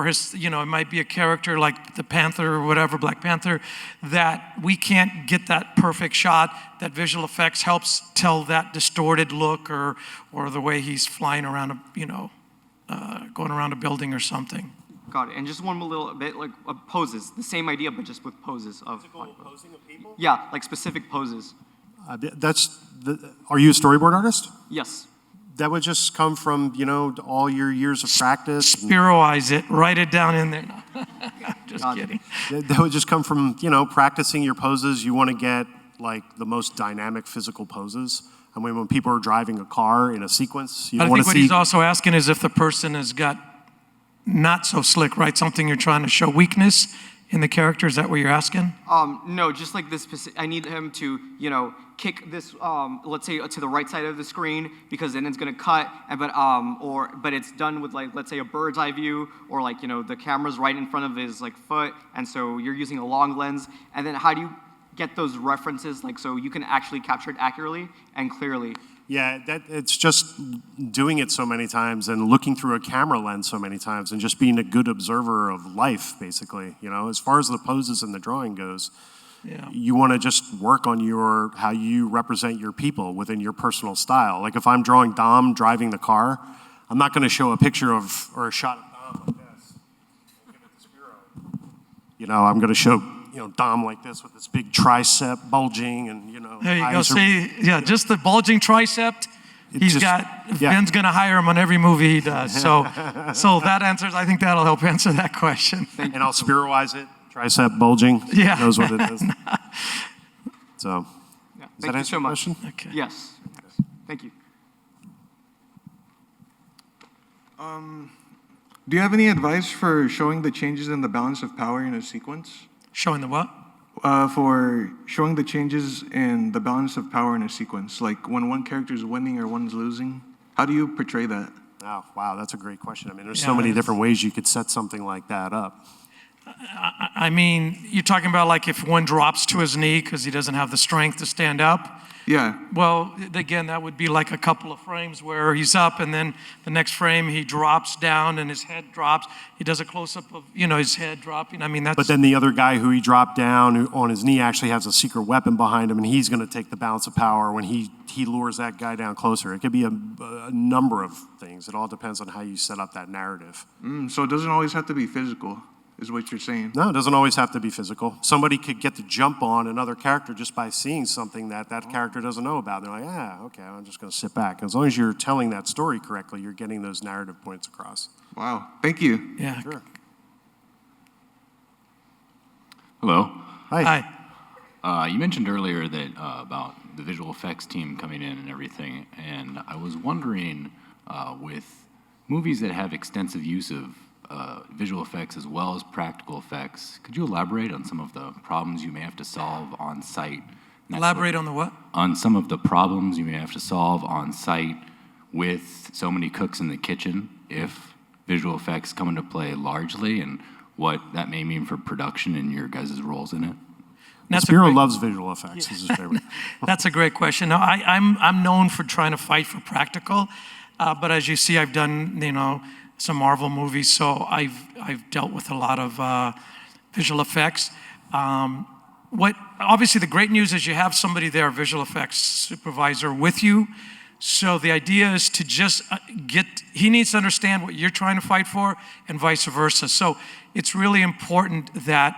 his, you know, it might be a character like the Panther or whatever, Black Panther, that we can't get that perfect shot. That visual effects helps tell that distorted look, or the way he's flying around, going around a building or something. Got it. And just one little bit, like poses, the same idea, but just with poses of. Posing of people? Yeah, like specific poses. Are you a storyboard artist? Yes. That would just come from, you know, all your years of practice. Spiroize it, write it down in there. No. Just kidding. That would just come from, you know, practicing your poses. You want to get like the most dynamic physical poses. I mean, when people are driving a car in a sequence, you want to see. I think what he's also asking is if the person has got not so slick, right? Something you're trying to show weakness in the character. Is that what you're asking? No, just like this specific, I need him to, you know, kick this, let's say to the right side of the screen, because then it's gonna cut, but it's done with, like, let's say a bird's eye view, or like, you know, the camera's right in front of his like foot, and so you're using a long lens, and then how do you get those references, like, so you can actually capture it accurately and clearly? Yeah, it's just doing it so many times and looking through a camera lens so many times and just being a good observer of life, basically. You know, as far as the poses and the drawing goes, yeah. You want to just work on how you represent your people within your personal style. Like if I'm drawing Dom driving the car, I'm not going to show a picture of or a shot of Dom like this and give it to Spiro. You know, I'm going to show Dom like this with this big tricep bulging and, There you go. eyes are- See, yeah, just the bulging tricep. Ben's going to hire him on every movie he does. So that answers, I think that'll help answer that question. And I'll Spiroize it, tricep bulging. Yeah. Knows what it is. So, Yeah, does thank that you answer so your much. question? Okay. Yes. Thank you. Do you have any advice for showing the changes in the balance of power in a sequence? Showing the what? For showing the changes in the balance of power in a sequence, like when one character is winning or one's losing. How do you portray that? Oh, wow, that's a great question. I mean, there's Yeah, so many that's- different ways you could set something like that up. I mean, you're talking about like if one drops to his knee because he doesn't have the strength to stand up. Yeah. Well, again, that would be like a couple of frames where he's up and then the next frame he drops down and his head drops. He does a close-up of, his head dropping. I mean, that's... But then the other guy who he dropped down on his knee actually has a secret weapon behind him, and he's going to take the balance of power when he lures that guy down closer. It could be a number of things. It all depends on how you set up that narrative. So it doesn't always have to be physical, is what you're saying. No, it doesn't always have to be physical. Somebody could get the jump on another character just by seeing something that character doesn't know about. They're like, okay, I'm just going to sit back. As long as you're telling that story correctly, you're getting those narrative points across. Wow. Thank you. Yeah. Sure. Hello. Hi. You mentioned earlier that about the visual effects team coming in and everything, and I was wondering, with movies that have extensive use of visual effects as well as practical effects, could you elaborate on some of the problems you may have to solve on site? Elaborate on the what? On some of the problems you may have to solve on site with so many cooks in the kitchen if visual effects come into play largely, and what that may mean for production and your guys' roles in it. Spiro loves visual effects. This is his favorite. That's a great question. No, I'm known for trying to fight for practical, but as you see, I've done some Marvel movies, so I've dealt with a lot of visual effects. Obviously the great news is you have somebody there, a visual effects supervisor, with you. So the idea is to just he needs to understand what you're trying to fight for, and vice versa. So it's really important that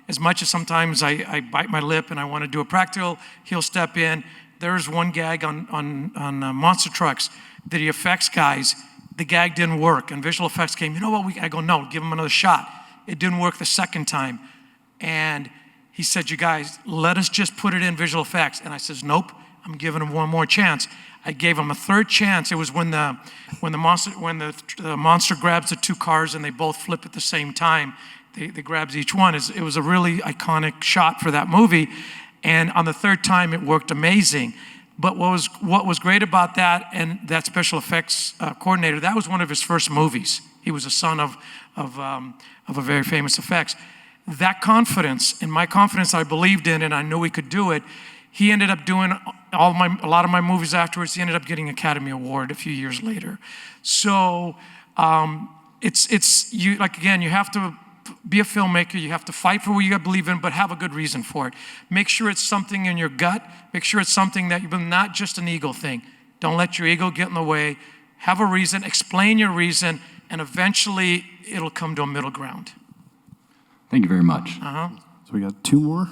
as much as sometimes I bite my lip and I want to do a practical, he'll step in. There's one gag on monster trucks, the effects guys, the gag didn't work, and visual effects came, I go, no, give him another shot. It didn't work the second time. And he said, you guys, let us just put it in visual effects. And I says, nope, I'm giving him one more chance. I gave him a third chance. It was when the monster grabs the two cars and they both flip at the same time. They grabs each one. It was a really iconic shot for that movie. And on the third time, it worked amazing. But what was great about that, and that special effects coordinator, that was one of his first movies. He was a son of a very famous effects. That confidence, and my confidence I believed in, and I knew he could do it. He ended up doing a lot of my movies afterwards. He ended up getting an Academy Award a few years later. So you have to be a filmmaker. You have to fight for what you believe in, but have a good reason for it. Make sure it's something in your gut. Make sure it's something that not just an ego thing. Don't let your ego get in the way. Have a reason, explain your reason, and eventually it'll come to a middle ground. Thank you very much. So we got two more.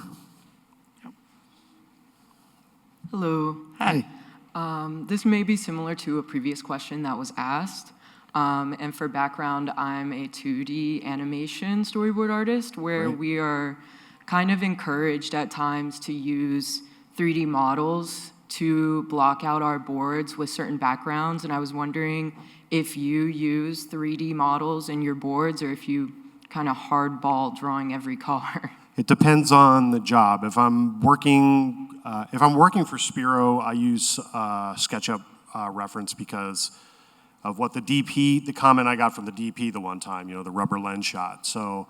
Hello. Hi. This may be similar to a previous question that was asked. And for background, I'm a 2D animation storyboard artist where we are kind of encouraged at times to use 3D models to block out our boards with certain backgrounds. And I was wondering if you use 3D models in your boards or if you kind of hardball drawing every car. It depends on the job. If I'm working for Spiro, I use SketchUp reference because of what the comment I got from the DP the one time, the rubber lens shot. So,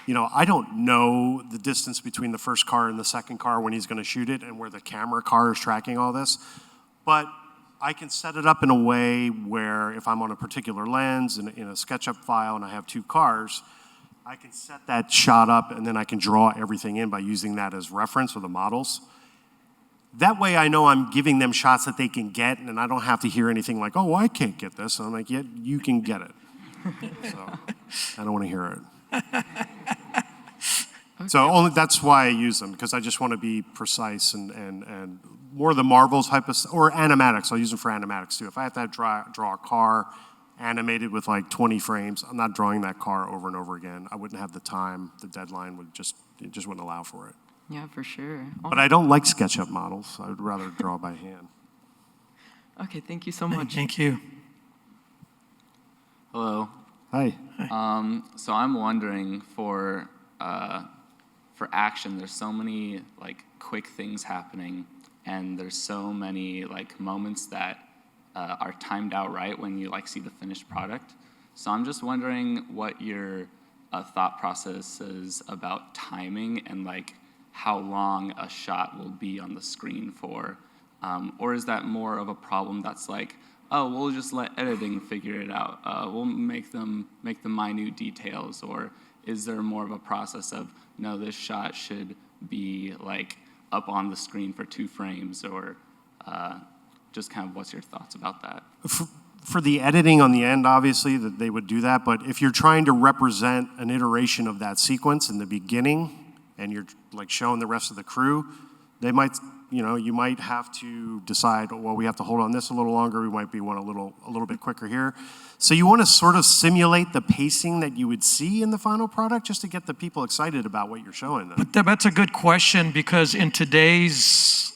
I don't know the distance between the first car and the second car when he's going to shoot it and where the camera car is tracking all this. But I can set it up in a way where if I'm on a particular lens in a SketchUp file and I have two cars, I can set that shot up and then I can draw everything in by using that as reference for the models. That way I know I'm giving them shots that they can get and I don't have to hear anything like, oh, I can't get this. And I'm like, yeah, you can get it. So I don't want to hear it. So only that's why I use them, because I just want to be precise and more the Marvel type of, or animatics. I'll use them for animatics too. If I have to draw a car animated with like 20 frames, I'm not drawing that car over and over again. I wouldn't have the time. The deadline would just wouldn't allow for it. Yeah, for sure. But I don't like SketchUp models. I would rather draw by hand. Okay, thank you so much. Thank you. Hello. Hi. So I'm wondering for action, there's so many like quick things happening, and there's so many like moments that are timed out right when you like see the finished product. So I'm just wondering what your thought process is about timing and like how long a shot will be on the screen for, or is that more of a problem that's like, oh, we'll just let editing figure it out. We'll make the minute details, or is there more of a process of, no, this shot should be like up on the screen for 2 frames, or just kind of what's your thoughts about that? For the editing on the end, obviously, that they would do that, but if you're trying to represent an iteration of that sequence in the beginning, and you're like showing the rest of the crew, they might, you might have to decide, well, we have to hold on this a little longer, we might be a little bit quicker here. So you want to sort of simulate the pacing that you would see in the final product just to get the people excited about what you're showing them. But that's a good question, because in today's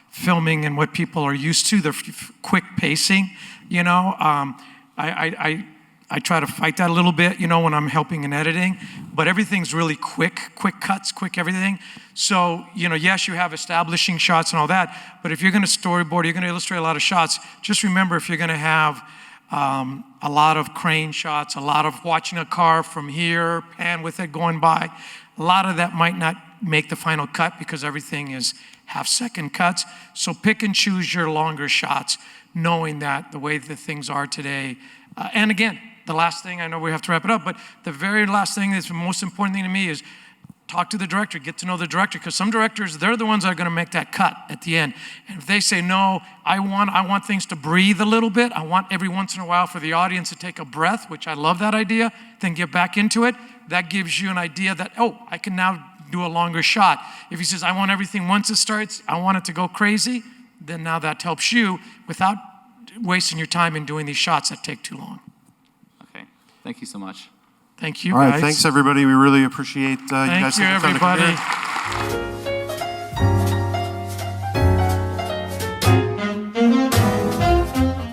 filming and what people are used to, the quick pacing, I try to fight that a little bit, when I'm helping in editing, but everything's really quick cuts, quick everything. So, yes, you have establishing shots and all that, but if you're going to storyboard, you're going to illustrate a lot of shots, just remember if you're going to have a lot of crane shots, a lot of watching a car from here, pan with it going by, a lot of that might not make the final cut because everything is half-second cuts. So pick and choose your longer shots, knowing that the way that things are today. And again, the last thing, I know we have to wrap it up, but the very last thing that's the most important thing to me is talk to the director, get to know the director, because some directors, they're the ones that are going to make that cut at the end. And if they say, no, I want things to breathe a little bit, I want every once in a while for the audience to take a breath, which I love that idea, then get back into it, that gives you an idea that, oh, I can now do a longer shot. If he says, I want everything once it starts, I want it to go crazy, then now that helps you without wasting your time in doing these shots that take too long. Okay, thank you so much. Thank you, All right, guys. thanks everybody. We really appreciate you guys Thank you, taking the time to come here. everybody.